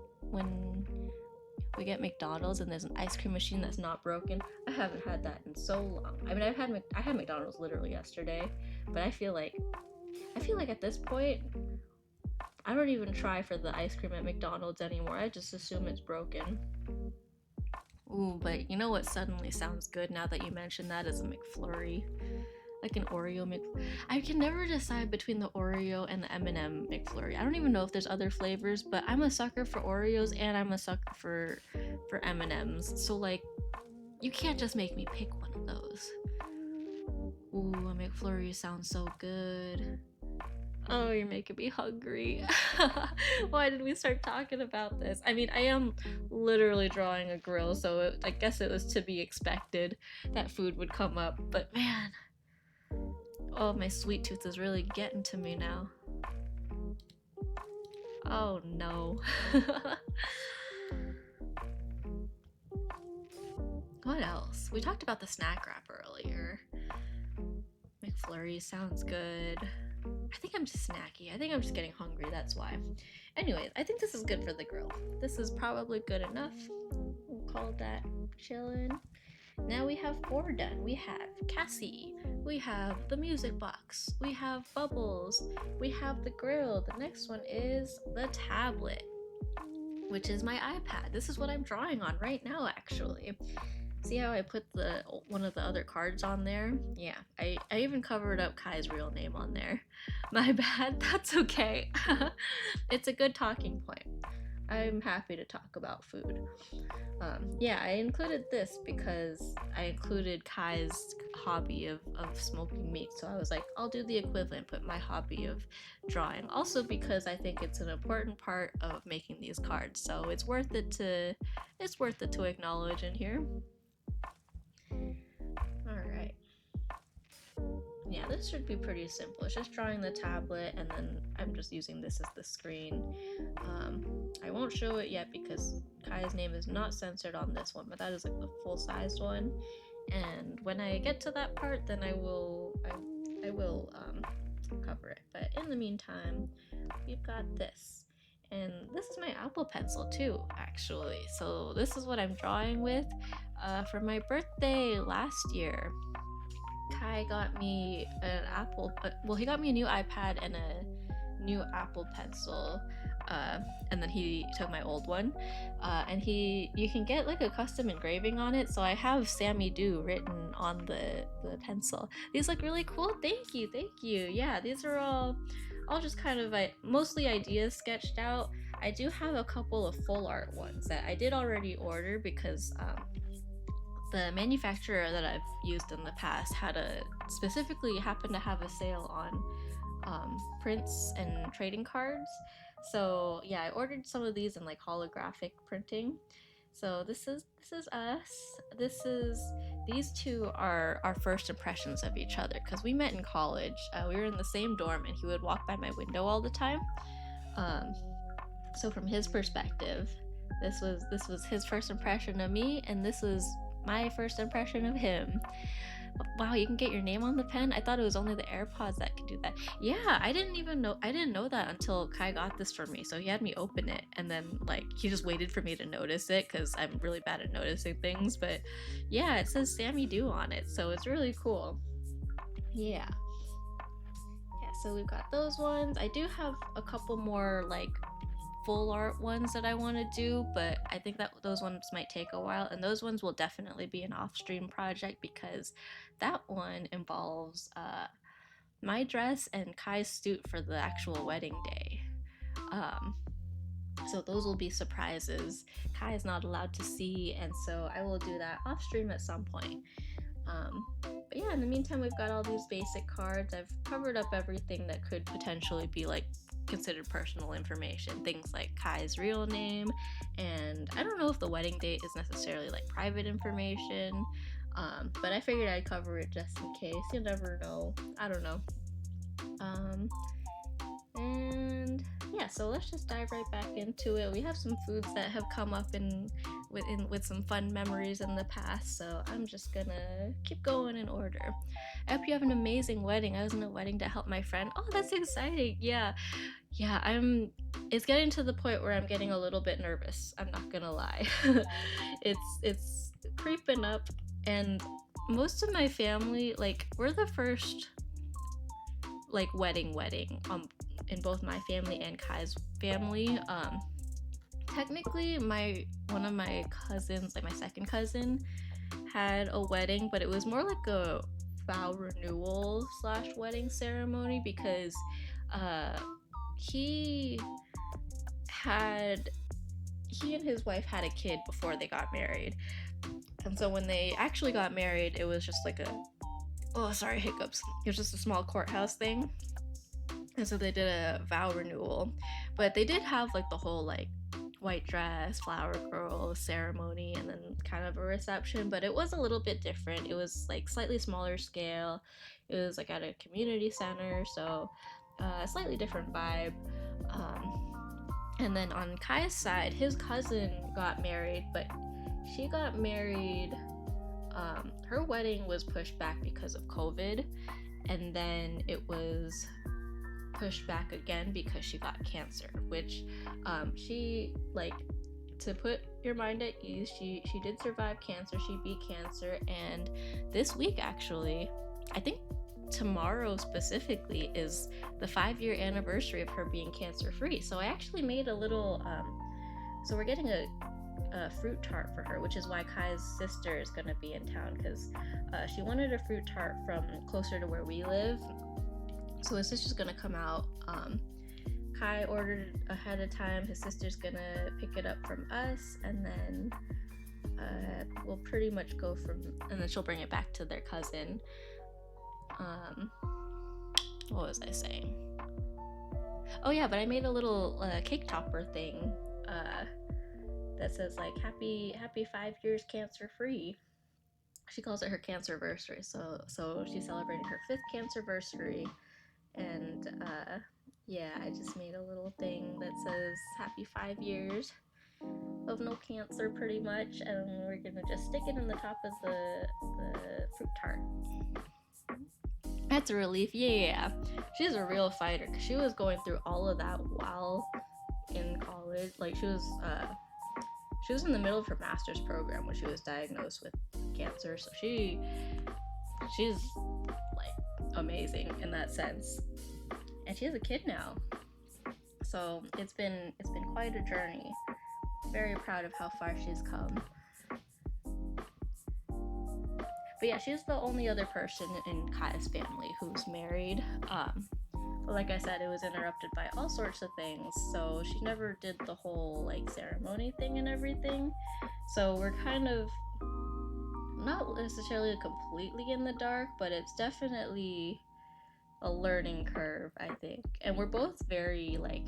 we get McDonald's and there's an ice cream machine that's not broken. I haven't had that in so long. I mean, I had McDonald's literally yesterday, but I feel like at this point, I don't even try for the ice cream at McDonald's anymore. I just assume it's broken. Ooh, but you know what suddenly sounds good now that you mentioned that is a McFlurry. Like an Oreo McFlurry. I can never decide between the Oreo and the M&M McFlurry. I don't even know if there's other flavors, but I'm a sucker for Oreos and I'm a sucker for M&Ms. So like, you can't just make me pick one of those. Ooh, a McFlurry sounds so good. Oh, you're making me hungry. Why did we start talking about this? I mean, I am literally drawing a grill, so I guess it was to be expected that food would come up, but man. Oh, my sweet tooth is really getting to me now. Oh no. What else? We talked about the snack wrap earlier. McFlurry sounds good. I think I'm just snacky. I think I'm just getting hungry, that's why. Anyways, I think this is good for the grill. This is probably good enough. We'll call that chillin'. Now we have 4 done. We have Cassie, we have the music box, we have Bubbles, we have the grill. The next one is the tablet, which is my iPad. This is what I'm drawing on right now, actually. See how I put one of the other cards on there? Yeah, I even covered up Kai's real name on there. My bad, that's okay. It's a good talking point. I'm happy to talk about food. Yeah, I included this because I included Kai's hobby of smoking meat. So I was like, I'll do the equivalent, put my hobby of drawing. Also because I think it's an important part of making these cards. So it's worth it to acknowledge in here. Alright. Yeah, this should be pretty simple. It's just drawing the tablet and then I'm just using this as the screen. I won't show it yet because Kai's name is not censored on this one, but that is like the full-sized one. And when I get to that part, then I will cover it. But in the meantime, we've got this. And this is my Apple Pencil too, actually. So this is what I'm drawing with for my birthday last year. Kai got me an Apple, he got me a new iPad and a new Apple Pencil, and then he took my old one, and you can get like a custom engraving on it, so I have Sammy Do written on the pencil. These look really cool. Thank you. Yeah, these are all all just kind of mostly ideas sketched out. I do have a couple of full art ones that I did already order because the manufacturer that I've used in the past specifically happened to have a sale on prints and trading cards. So yeah, I ordered some of these in like holographic printing. So this is us. These two are our first impressions of each other because we met in college. We were in the same dorm, and he would walk by my window all the time. Um, so from his perspective, this was his first impression of me, and this was my first impression of him. Wow, you can get your name on the pen? I thought it was only the AirPods that could do that. Yeah, I didn't know that until Kai got this for me. So he had me open it, and then like he just waited for me to notice it because I'm really bad at noticing things. But yeah, it says Sammy Do on it, so it's really cool. Yeah. Yeah, so we've got those ones. I do have a couple more like full art ones that I want to do, but I think that those ones might take a while, and those ones will definitely be an off-stream project because that one involves my dress and Kai's suit for the actual wedding day. Um, so those will be surprises. Kai is not allowed to see, and so I will do that off stream at some point. But yeah, in the meantime, we've got all these basic cards. I've covered up everything that could potentially be like considered personal information, things like Kai's real name, and I don't know if the wedding date is necessarily like private information, but I figured I'd cover it just in case. You never know. I don't know. And yeah, so let's just dive right back into it. We have some foods that have come up with some fun memories in the past, so I'm just gonna keep going in order. I hope you have an amazing wedding. I was in a wedding to help my friend. Oh, that's exciting. Yeah. It's getting to the point where I'm getting a little bit nervous. I'm not gonna lie. It's creeping up, and most of my family, like, we're the first like wedding in both my family and Kai's family. Technically one of my cousins, like my second cousin, had a wedding, but it was more like a vow renewal / wedding ceremony because he and his wife had a kid before they got married. And so when they actually got married, it was just like hiccups. It was just a small courthouse thing. And so they did a vow renewal. But they did have like the whole like white dress, flower girl ceremony, and then kind of a reception, but it was a little bit different. It was like slightly smaller scale. It was like at a community center, so a slightly different vibe. And then on Kai's side, his cousin got married, but she got married, her wedding was pushed back because of COVID, and then it was pushed back again because she got cancer, which she, like, to put your mind at ease, she did survive cancer. She beat cancer, and this week, actually, I think tomorrow specifically, is the 5-year anniversary of her being cancer free. So I actually made a little so we're getting a fruit tart for her, which is why Kai's sister is going to be in town, because she wanted a fruit tart from closer to where we live. So his sister's going to come out. Kai ordered ahead of time. His sister's going to pick it up from us, and then we'll pretty much go and then she'll bring it back to their cousin. What was I saying? Oh yeah, but I made a little cake topper thing that says like happy 5 years cancer free. She calls it her cancerversary, so she's celebrating her 5th cancerversary, and yeah, I just made a little thing that says happy 5 years of no cancer, pretty much, and we're gonna just stick it in the top of the fruit tart. That's a relief. Yeah, she's a real fighter, because she was going through all of that while in college. Like, she was in the middle of her master's program when she was diagnosed with cancer, so she's like amazing in that sense, and she has a kid now, so it's been quite a journey. Very proud of how far she's come. But yeah, she's the only other person in Kai's family who's married. But like I said, it was interrupted by all sorts of things, so she never did the whole like ceremony thing and everything. So we're kind of not necessarily completely in the dark, but it's definitely a learning curve, I think. And we're both very like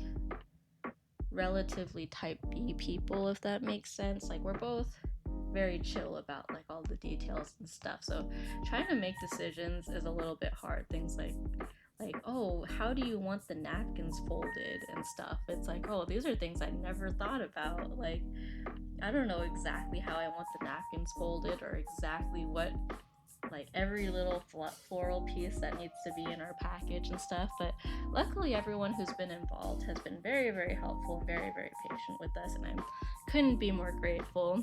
relatively type B people, if that makes sense. Like we're both very chill about like all the details and stuff. So trying to make decisions is a little bit hard. Things like oh, how do you want the napkins folded and stuff. It's like, oh, these are things I never thought about. Like I don't know exactly how I want the napkins folded or exactly what like every little floral piece that needs to be in our package and stuff, but luckily everyone who's been involved has been very, very helpful and very, very patient with us, and I couldn't be more grateful.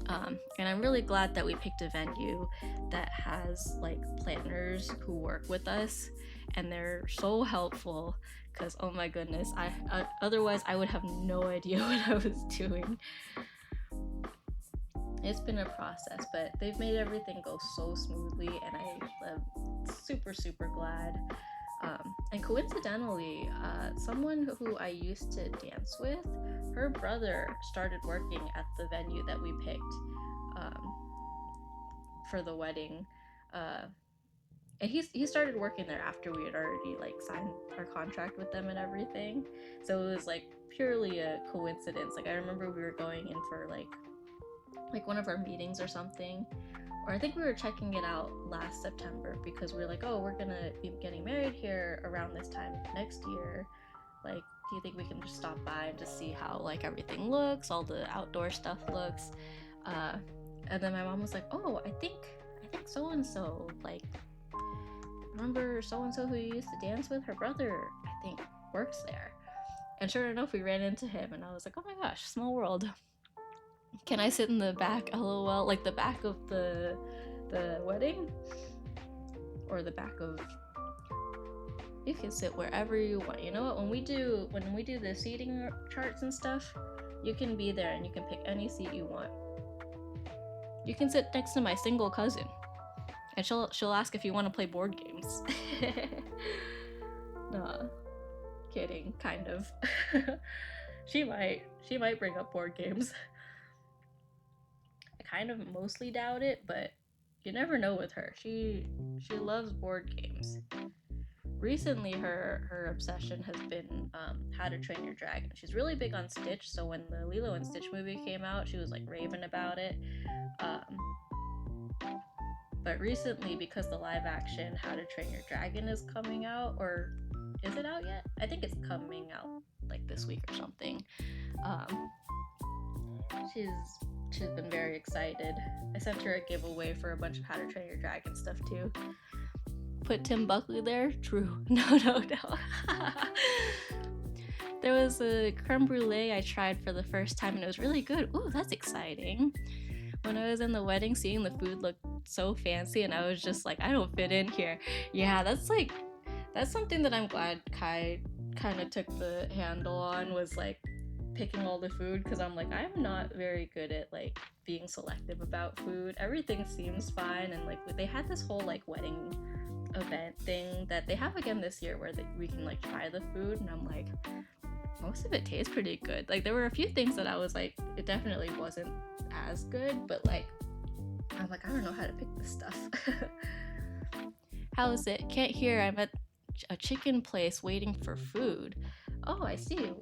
And I'm really glad that we picked a venue that has like planners who work with us, and they're so helpful because oh my goodness, I otherwise I would have no idea what I was doing. It's been a process, but they've made everything go so smoothly, and I'm super, super glad. And coincidentally, someone who I used to dance with, her brother started working at the venue that we picked for the wedding. And he started working there after we had already like signed our contract with them and everything. So it was like purely a coincidence. Like I remember we were going in for like one of our meetings or something, or I think we were checking it out last September because we were like, oh, we're gonna be getting married here around this time next year. Like, do you think we can just stop by and just see how like everything looks, all the outdoor stuff looks? And then my mom was like, oh, I think so and so, like, remember so and so who you used to dance with? Her brother, I think, works there. And sure enough, we ran into him, and I was like, oh my gosh, small world. Can I sit in the back, lol, like the back of the wedding? Or the back of... You can sit wherever you want. You know what, when we do the seating charts and stuff, you can be there and you can pick any seat you want. You can sit next to my single cousin, and she'll ask if you want to play board games. Nah, kidding, kind of. She might bring up board games. I kind of mostly doubt it, but you never know with her. She loves board games. Recently, her obsession has been How to Train Your Dragon. She's really big on Stitch, so when the Lilo and Stitch movie came out, she was like raving about it. But recently, because the live action How to Train Your Dragon is coming out, or is it out yet? I think it's coming out like this week or something. She's been very excited. I sent her a giveaway for a bunch of How to Train Your Dragon stuff too. Put Tim Buckley there? True. No. There was a creme brulee I tried for the first time and it was really good. Ooh, that's exciting. When I was in the wedding, seeing the food look so fancy and I was just like, I don't fit in here. Yeah, that's something that I'm glad Kai kind of took the handle on, was like picking all the food, because I'm like, I'm not very good at like being selective about food. Everything seems fine, and like they had this whole like wedding event thing that they have again this year where we can like try the food, and I'm like, most of it tastes pretty good. Like there were a few things that I was like, it definitely wasn't as good, but like I'm like, I don't know how to pick this stuff. How is it? Can't hear. I'm at a chicken place waiting for food. Oh, I see.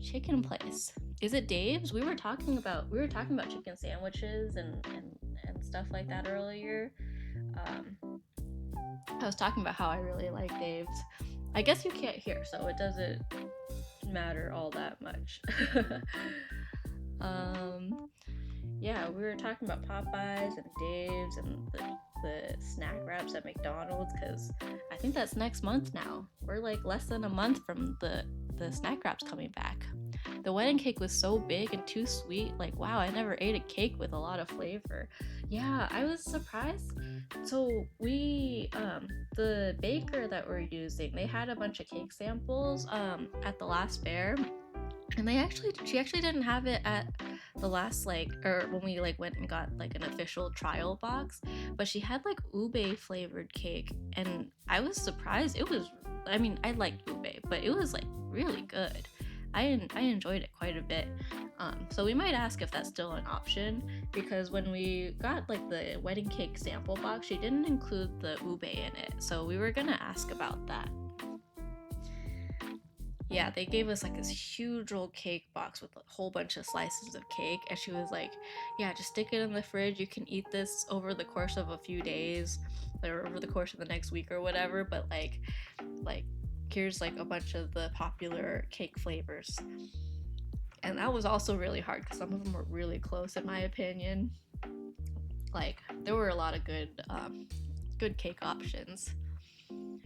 Chicken place. Is it Dave's? We were talking about chicken sandwiches and stuff like that earlier. I was talking about how I really like Dave's. I guess you can't hear, so it doesn't matter all that much. Yeah, we were talking about Popeyes and Dave's and the snack wraps at McDonald's, because I think that's next month now. We're like less than a month from the snack wraps coming back. The wedding cake was so big and too sweet. Like, wow, I never ate a cake with a lot of flavor. Yeah, I was surprised. So we, the baker that we're using, they had a bunch of cake samples at the last fair. And she actually didn't have it at the last, like, or when we like went and got like an official trial box, but she had like ube flavored cake, and I was surprised. It was I mean, I like ube, but it was like really good. I enjoyed it quite a bit. So we might ask if that's still an option, because when we got like the wedding cake sample box, she didn't include the ube in it. So we were gonna ask about that. Yeah, they gave us like this huge old cake box with a whole bunch of slices of cake, and she was like, yeah, just stick it in the fridge. You can eat this over the course of a few days or over the course of the next week or whatever, but like here's like a bunch of the popular cake flavors. And that was also really hard because some of them were really close in my opinion. Like there were a lot of good cake options.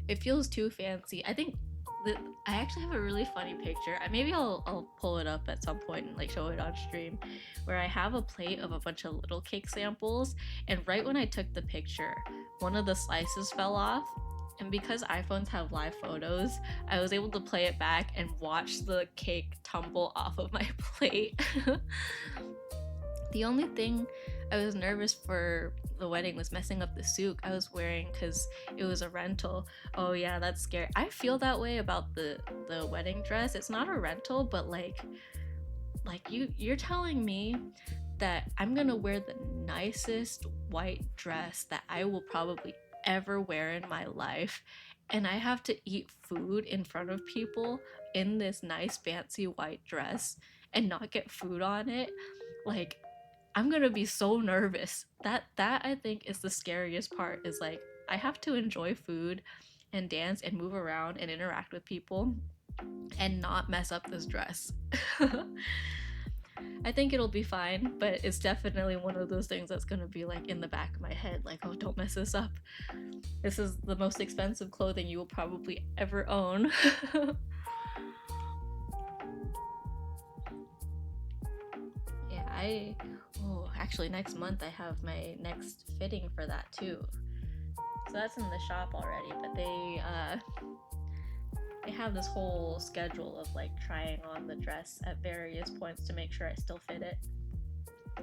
It feels too fancy. I think I actually have a really funny picture. Maybe I'll pull it up at some point and like show it on stream, where I have a plate of a bunch of little cake samples, and right when I took the picture, one of the slices fell off. And because iPhones have live photos, I was able to play it back and watch the cake tumble off of my plate. The only thing I was nervous for the wedding was messing up the suit I was wearing because it was a rental. Oh yeah, that's scary. I feel that way about the wedding dress. It's not a rental, but like you're telling me that I'm gonna wear the nicest white dress that I will probably ever wear in my life, and I have to eat food in front of people in this nice fancy white dress and not get food on it. Like, I'm gonna be so nervous. That I think is the scariest part, is like I have to enjoy food and dance and move around and interact with people and not mess up this dress. I think it'll be fine, but it's definitely one of those things that's gonna be like in the back of my head, like, oh, don't mess this up. This is the most expensive clothing you will probably ever own. Yeah, actually next month I have my next fitting for that too. So that's in the shop already, but they have this whole schedule of like trying on the dress at various points to make sure I still fit it,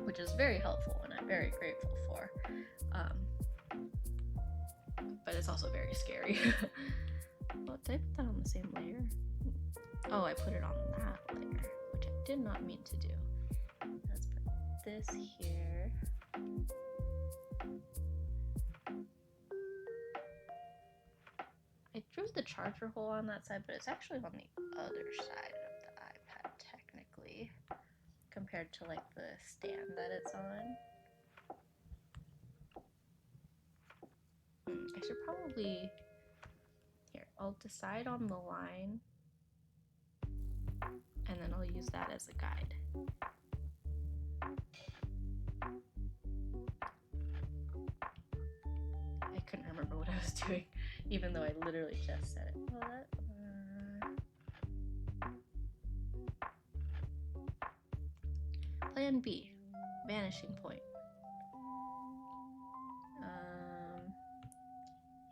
which is very helpful and I'm very grateful for. But it's also very scary. Oh, did I put that on the same layer? Oh, I put it on that layer, which I did not mean to do. Let's put this here. I drew the charger hole on that side, but it's actually on the other side of the iPad technically, compared to like the stand that it's on. I should probably, here, I'll decide on the line and then I'll use that as a guide. I couldn't remember what I was doing, even though I literally just said it. Well, Plan B, vanishing point.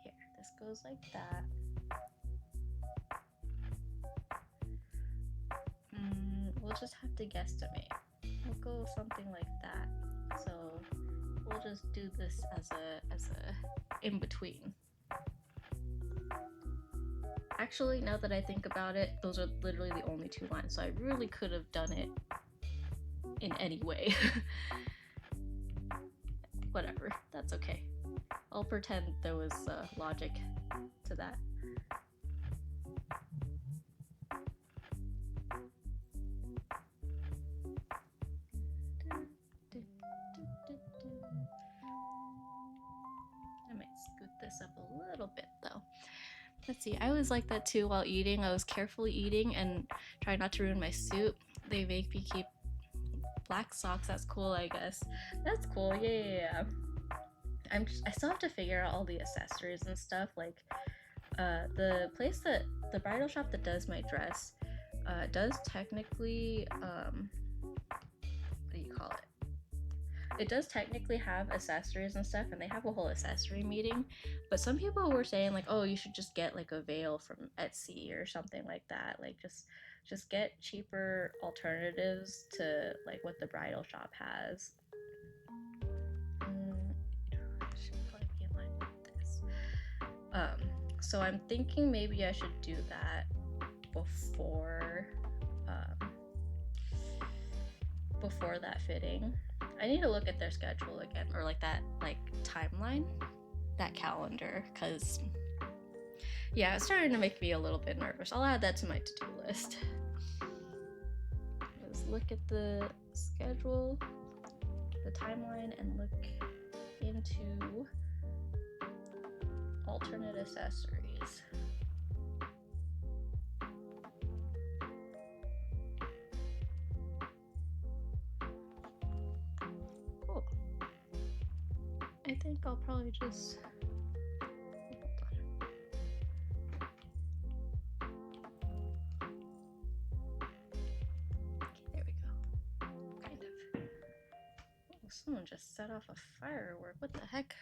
Here, this goes like that. We'll just have to guesstimate. We'll go something like that. So we'll just do this as a in between. Actually, now that I think about it, those are literally the only two lines, so I really could have done it in any way. Whatever, that's okay. I'll pretend there was logic to that. I might scoot this up a little bit though. Let's see, I was like that too while eating. I was carefully eating and trying not to ruin my soup. They make me keep black socks. That's cool, I guess. That's cool, yeah. I still have to figure out all the accessories and stuff. Like, the place that, the bridal shop that does my dress, does technically, what do you call it? It does technically have accessories and stuff, and they have a whole accessory meeting, but some people were saying like, oh, you should just get like a veil from Etsy or something like that. Like just get cheaper alternatives to like what the bridal shop has. Should probably be in line with this. So I'm thinking maybe I should do that before before that fitting. I need to look at their schedule again, or like that timeline, that calendar, because yeah, it's starting to make me a little bit nervous. I'll add that to my to-do list. Let's look at the schedule, the timeline, and look into alternate accessories. Cool. I think I'll probably just someone just set off a firework. What the heck?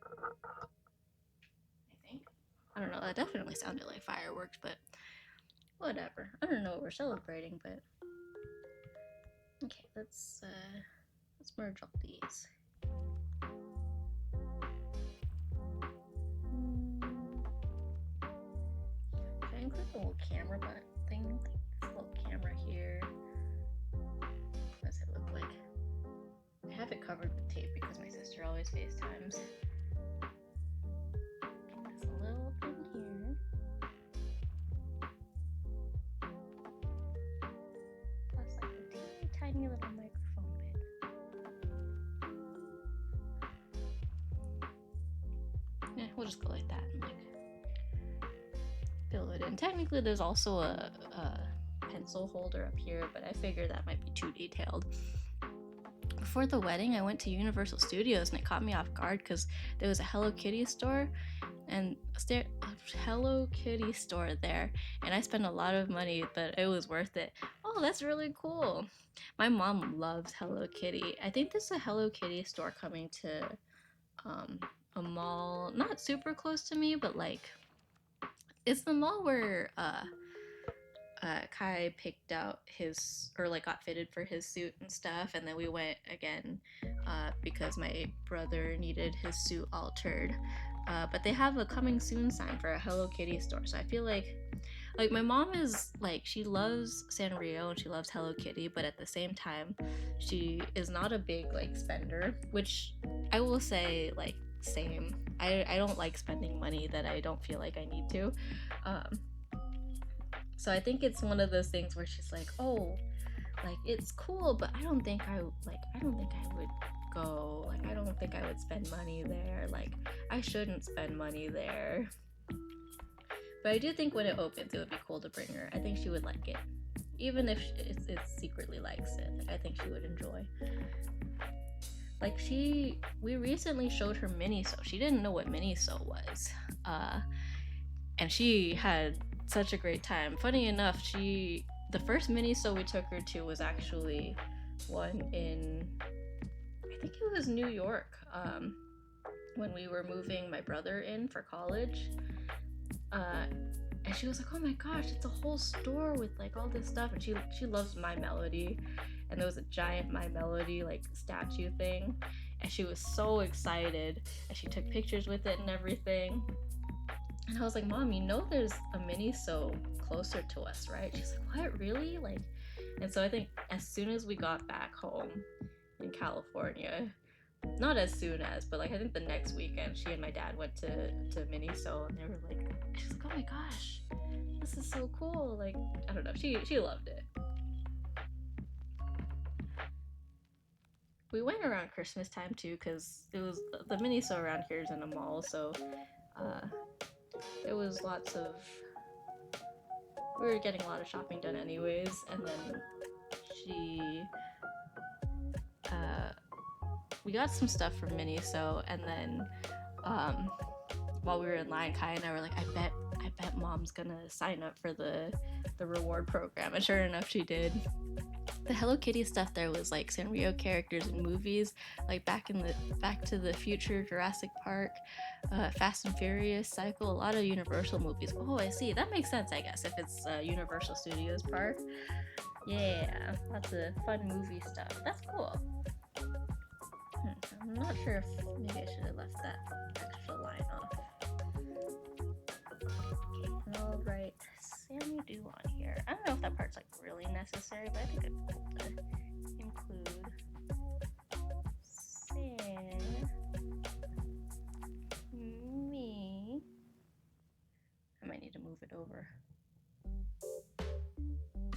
I think. I don't know. That definitely sounded like fireworks, but whatever. I don't know what we're celebrating, but okay. Let's merge all these. Should I include the little camera button thing? This little camera here. What does it look like? I have it covered with tape because my sister always FaceTimes. There's a little thing here. Plus like a teeny tiny little microphone bit. Yeah, we'll just go like that and like fill it in. Technically there's also a pencil holder up here, but I figured that might be too detailed. Before the wedding, I went to Universal Studios and it caught me off guard because there was a Hello Kitty store and Hello Kitty store there, and I spent a lot of money, but it was worth it. Oh, that's really cool. My mom loves Hello Kitty. I think there's a Hello Kitty store coming to a mall not super close to me, but like it's the mall where Kai picked out his, or like got fitted for his suit and stuff, and then we went again because my brother needed his suit altered. But they have a coming soon sign for a Hello Kitty store, so I feel like my mom is like, she loves Sanrio and she loves Hello Kitty, but at the same time she is not a big like spender, which I will say like same. I don't like spending money that I don't feel like I need to. So I think it's one of those things where she's like, oh, like it's cool, but I don't think I would go. Like I don't think I would spend money there. Like I shouldn't spend money there. But I do think when it opens, it would be cool to bring her. I think she would like it, even if it secretly likes it. Like I think she would enjoy. Like we recently showed her Miniso. She didn't know what Miniso was, and she had such a great time. Funny enough, the first Miniso we took her to was actually one in, I think it was New York, when we were moving my brother in for college. And she was like, oh my gosh, it's a whole store with like all this stuff, and she loves My Melody, and there was a giant My Melody like statue thing, and she was so excited, and she took pictures with it and everything. And I was like, Mom, you know there's a Miniso closer to us, right? She's like, what, really? Like, and so I think as soon as we got back home in California, not as soon as, but like I think the next weekend, she and my dad went to Miniso, and they were like, she's like, oh my gosh, this is so cool. Like, I don't know, she loved it. We went around Christmas time too, because it was the Miniso around here is in a mall, so there was lots of, we were getting a lot of shopping done anyways. And then we got some stuff from Miniso, and then while we were in line, Kai and I were like, I bet Mom's gonna sign up for the reward program, and sure enough she did. The Hello Kitty stuff there was like Sanrio characters in movies, like Back to the Future, Jurassic Park, Fast and Furious cycle, a lot of Universal movies. Oh, I see. That makes sense, I guess, if it's Universal Studios Park. Yeah, lots of fun movie stuff. That's cool. I'm not sure if maybe I should have left that extra line off. that part's like really necessary, but I think it's cool to include Sam, me. I might need to move it over.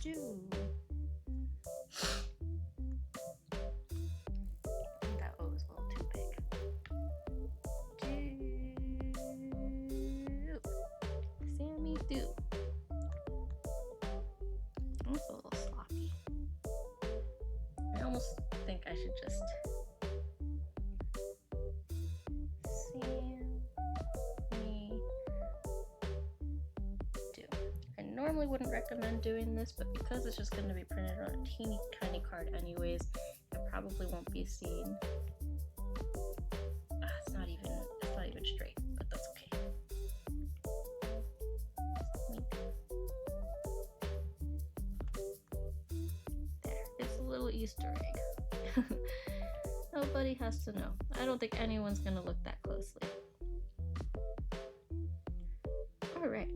Do. That O is a little too big. Do. Sammy do. Almost a little sloppy. I almost think I should just normally wouldn't recommend doing this, but because it's just going to be printed on a teeny tiny card anyways, it probably won't be seen. It's not even straight, but that's okay. There, it's a little Easter egg. Nobody has to know. I don't think anyone's going to look that closely. Alright.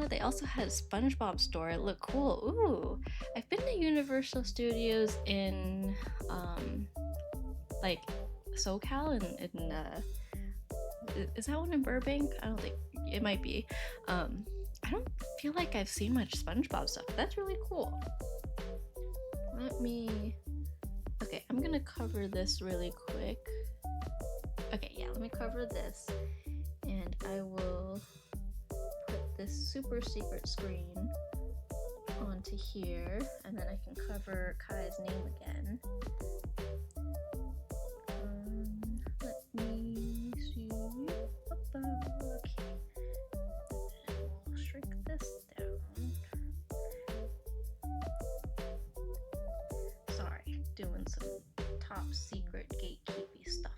They also had a SpongeBob store. It looked cool. Ooh, I've been to Universal Studios in like SoCal in is that one in Burbank? I don't think it might be. I don't feel like I've seen much SpongeBob stuff. That's really cool. Okay, I'm gonna cover this really quick. Okay, yeah, let me cover this, and I will this super secret screen onto here, and then I can cover Kai's name again. Let me see. Okay. We'll shrink this down. Sorry, doing some top secret gatekeepy stuff.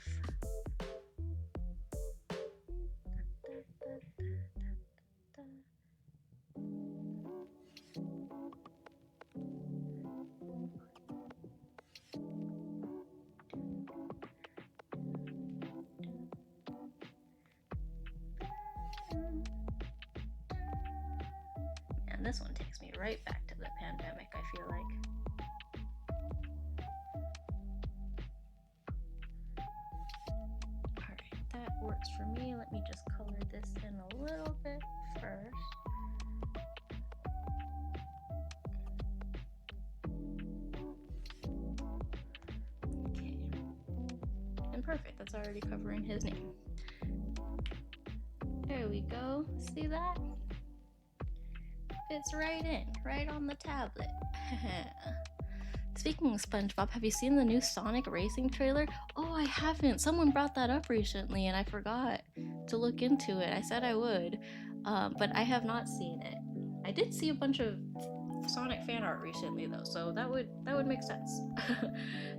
And this one takes me right back to the pandemic, I feel like. Alright, that works for me. Let me just color this in a little bit first. Okay. And perfect, that's already covering his name. There we go. See that? Fits right in, right on the tablet. Speaking of SpongeBob, have you seen the new Sonic Racing trailer? Oh, I haven't. Someone brought that up recently and I forgot to look into it. I said I would, but I have not seen it. I did see a bunch of Sonic fan art recently though, so that would make sense.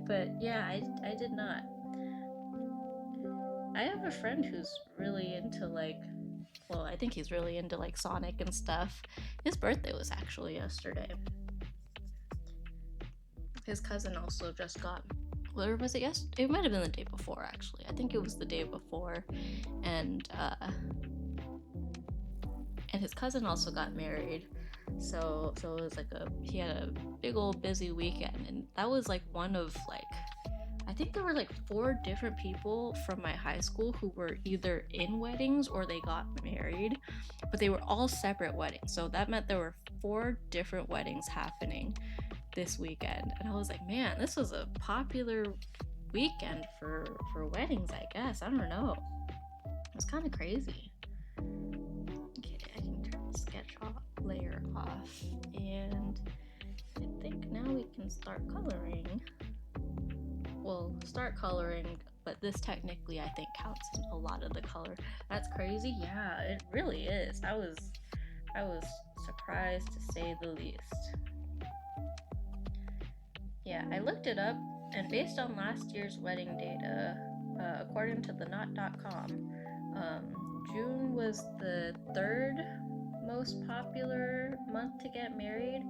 But yeah, I did not. I have a friend who's really into well, I think he's really into Sonic and stuff. His birthday was actually yesterday. His cousin also just got, or was it yesterday? It might have been the day before actually. I think it was the day before, and his cousin also got married. So it was he had a big old busy weekend, and that was one of I think there were 4 different people from my high school who were either in weddings or they got married, but they were all separate weddings. So that meant there were 4 different weddings happening this weekend. And I was like, man, this was a popular weekend for weddings, I guess. I don't know. It was kind of crazy. Okay, I can turn the sketch layer off, and I think now we can start coloring. Well, start coloring, but this technically I think counts as a lot of the color. That's crazy. Yeah, it really is. I was surprised to say the least. Yeah, I looked it up, and based on last year's wedding data, according to the knot.com, June was the 3rd most popular month to get married.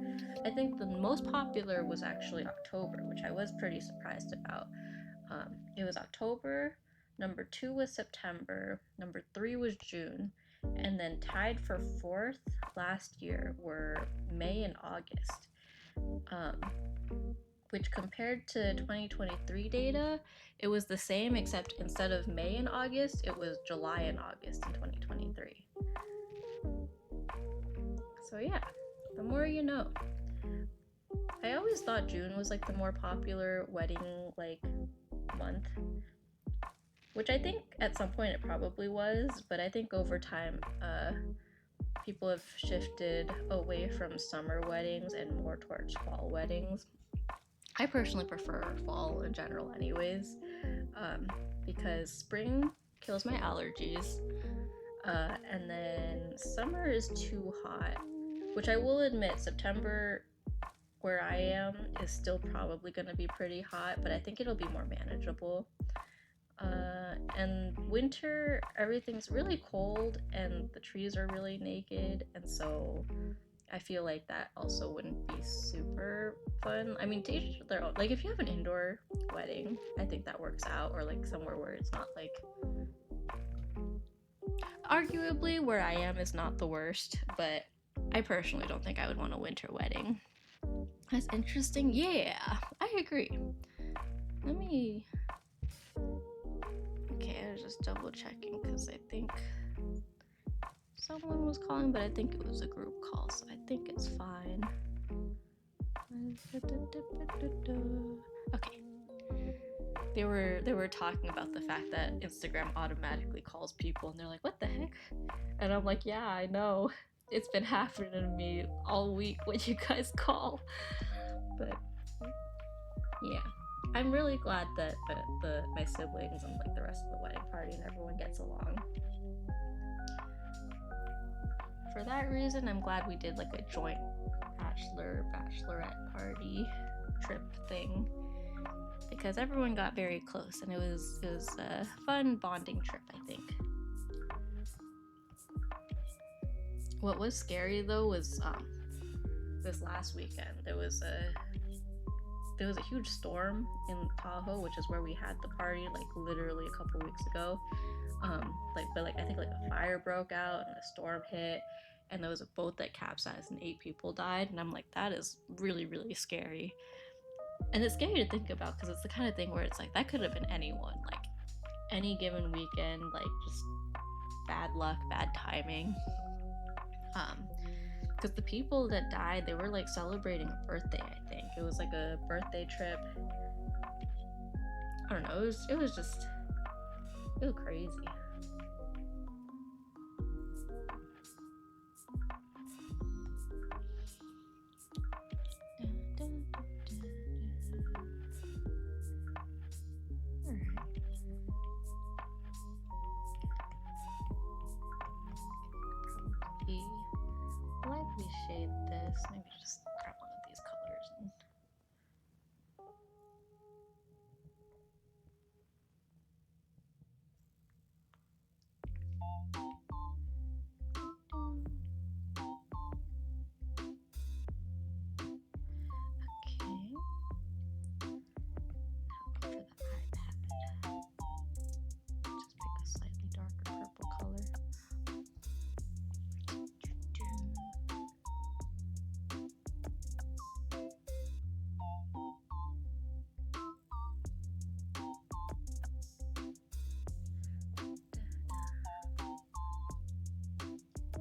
I think the most popular was actually October, which I was pretty surprised about. It was October, number 2 was September, number 3 was June, And then tied for fourth last year were May and August, which compared to 2023 data, it was the same, except instead of May and August, it was July and August in 2023. So yeah, the more you know. I always thought June was like the more popular wedding like month, which I think at some point it probably was, but I think over time people have shifted away from summer weddings and more towards fall weddings. I personally prefer fall in general anyways, because spring kills my allergies, and then summer is too hot, which I will admit September where I am is still probably going to be pretty hot, but I think it'll be more manageable. And winter, everything's really cold and the trees are really naked, and so I feel like that also wouldn't be super fun. I mean, to each their own. Like, if you have an indoor wedding, I think that works out, or like somewhere where it's not like. Arguably, where I am is not the worst, but I personally don't think I would want a winter wedding. That's interesting. Yeah, I agree. Let me. Okay, I was just double checking because I think someone was calling, but I think it was a group call, so I think it's fine. Okay. They were talking about the fact that Instagram automatically calls people, and they're like, "What the heck?" And I'm like, "Yeah, I know. It's been happening to me all week when you guys call." But yeah, I'm really glad that my siblings and like the rest of the wedding party and everyone gets along. For that reason, I'm glad we did like a joint bachelorette party trip thing, because everyone got very close and it was a fun bonding trip, I think. What was scary though was this last weekend there was a huge storm in Tahoe, which is where we had the party like literally a couple weeks ago. But I think like a fire broke out and a storm hit, and there was a boat that capsized and 8 people died, and I'm like, that is really, really scary. And it's scary to think about because it's the kind of thing where it's like that could have been anyone, like any given weekend, like just bad luck, bad timing. Because the people that died, they were like celebrating a birthday, I think. It was like a birthday trip. I don't know, it was crazy. Lightly shade this, maybe just grab one of these colors and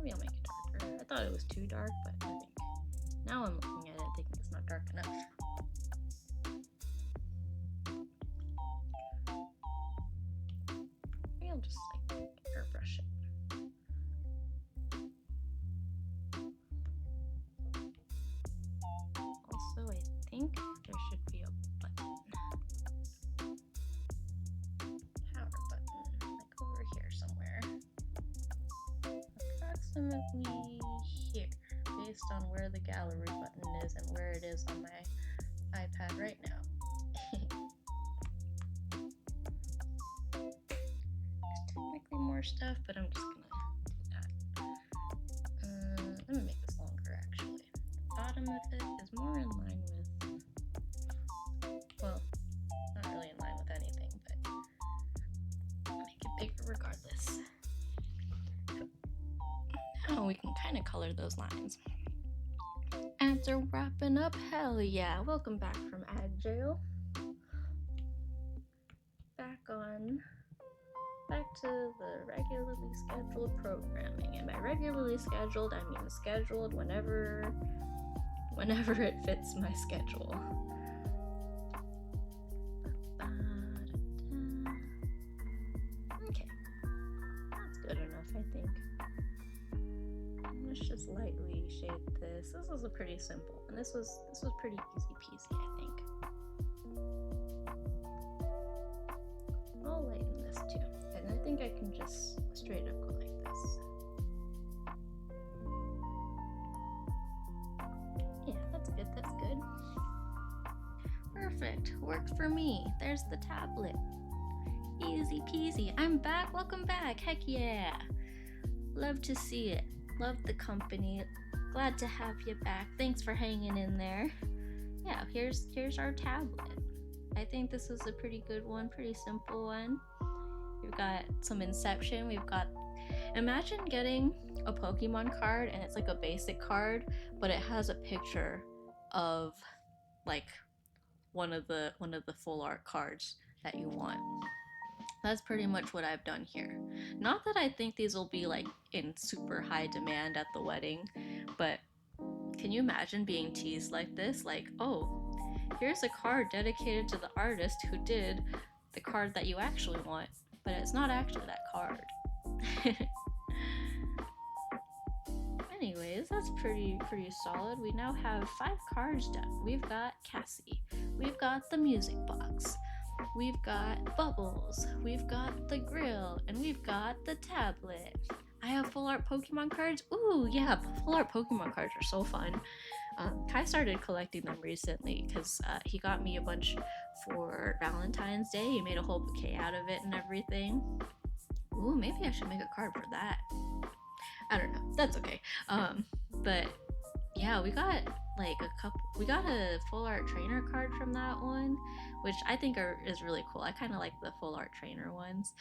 maybe I'll make it darker. I thought it was too dark, but I think now I'm looking at it thinking it's not dark enough. Maybe I'll just like airbrush it. Also, I think there should be a button. Power button, like over here somewhere. Approximately here, based on where the gallery button is and where it is on my iPad right now. There's technically more stuff, but I'm just gonna do that. Let me make this longer actually. The bottom of it is more in line with, well, not really in line with anything, but I'll make it bigger regardless. we can kind of color those lines. Ads are wrapping up. Hell yeah. Welcome back from ad jail. Back to the regularly scheduled programming. And by regularly scheduled, I mean scheduled whenever it fits my schedule. Okay, that's good enough, I think. Let's just lightly shade this. This was a pretty simple, and this was pretty easy peasy, I think. I'll lighten this too, and I think I can just straight up go like this. Yeah, that's good, that's good. Perfect, worked for me. There's the tablet. Easy peasy. I'm back, welcome back, heck yeah. Love to see it, love the company. Glad to have you back, thanks for hanging in there. Yeah, here's our tablet. I think this is a pretty good one, pretty simple one. We've got some Inception, we've got, imagine getting a Pokemon card and it's like a basic card, but it has a picture of like one of the full art cards that you want. That's pretty much what I've done here. Not that I think these will be like in super high demand at the wedding, but can you imagine being teased like this? Like, oh, here's a card dedicated to the artist who did the card that you actually want, but it's not actually that card. Anyways, that's pretty solid. We now have 5 cards done. We've got Cassie, we've got the music box, we've got Bubbles, we've got the grill, and we've got the tablet. I have full art Pokemon cards. Ooh, yeah, full art Pokemon cards are so fun. Kai started collecting them recently because he got me a bunch for Valentine's Day. He made a whole bouquet out of it and everything. Ooh, maybe I should make a card for that. I don't know, that's okay. But yeah, we got like we got a full art trainer card from that one, which I think is really cool. I kind of like the full art trainer ones.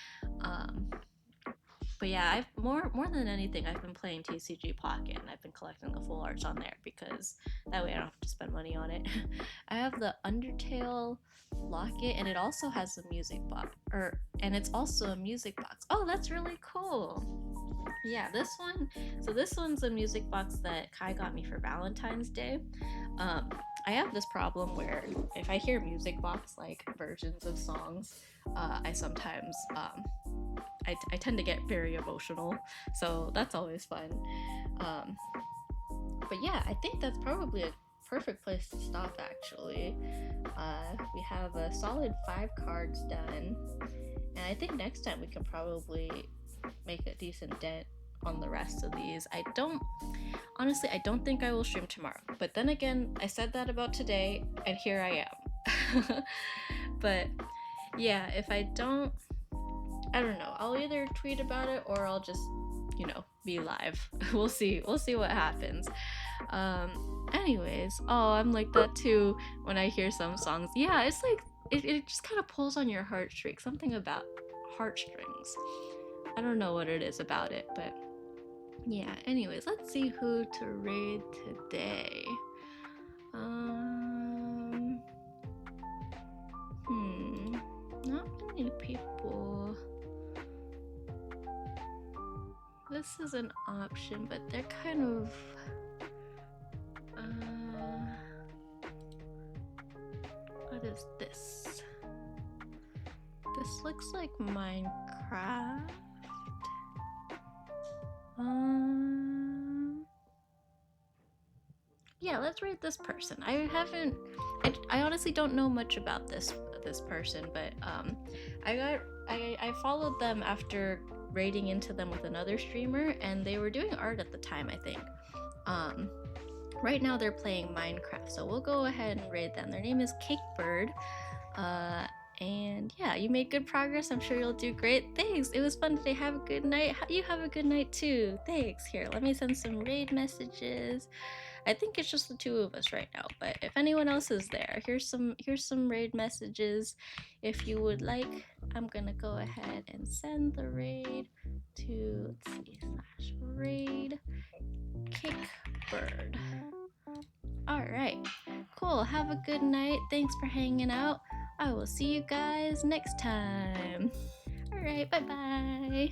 But yeah, I've more than anything, I've been playing TCG Pocket and I've been collecting the full arts on there because that way I don't have to spend money on it. I have the Undertale locket and it also has a music box, and it's also a music box. Oh, that's really cool. Yeah, this one's a music box that Kai got me for Valentine's Day. I have this problem where if I hear music box like versions of songs, I sometimes I tend to get very emotional, so that's always fun. But yeah, I think that's probably a perfect place to stop actually. We have a solid 5 cards done, and I think next time we can probably make a decent dent on the rest of these. I don't think I will stream tomorrow, but then again, I said that about today and here I am. But yeah, if I don't know, I'll either tweet about it or I'll just, be live. We'll see what happens. Anyways, oh, I'm like that too when I hear some songs. Yeah, it's like it just kind of pulls on your heartstrings, something about heartstrings. I don't know what it is about it, but yeah, anyways, let's see who to raid today. Not many people. This is an option, but they're kind of what is this? This looks like Minecraft. Yeah, let's rate this person. I honestly don't know much about this person, but I followed them after raiding into them with another streamer, and they were doing art at the time, I think. Right now they're playing Minecraft, so we'll go ahead and raid them. Their name is Cakebird. And yeah, you made good progress. I'm sure you'll do great. Thanks. It was fun today. Have a good night. You have a good night too. Thanks. Here, let me send some raid messages. I think it's just the 2 of us right now, but if anyone else is there, here's some raid messages. If you would like, I'm gonna go ahead and send the raid to, let's see, /raid have a good night. Thanks for hanging out. I will see you guys next time. All right, bye bye.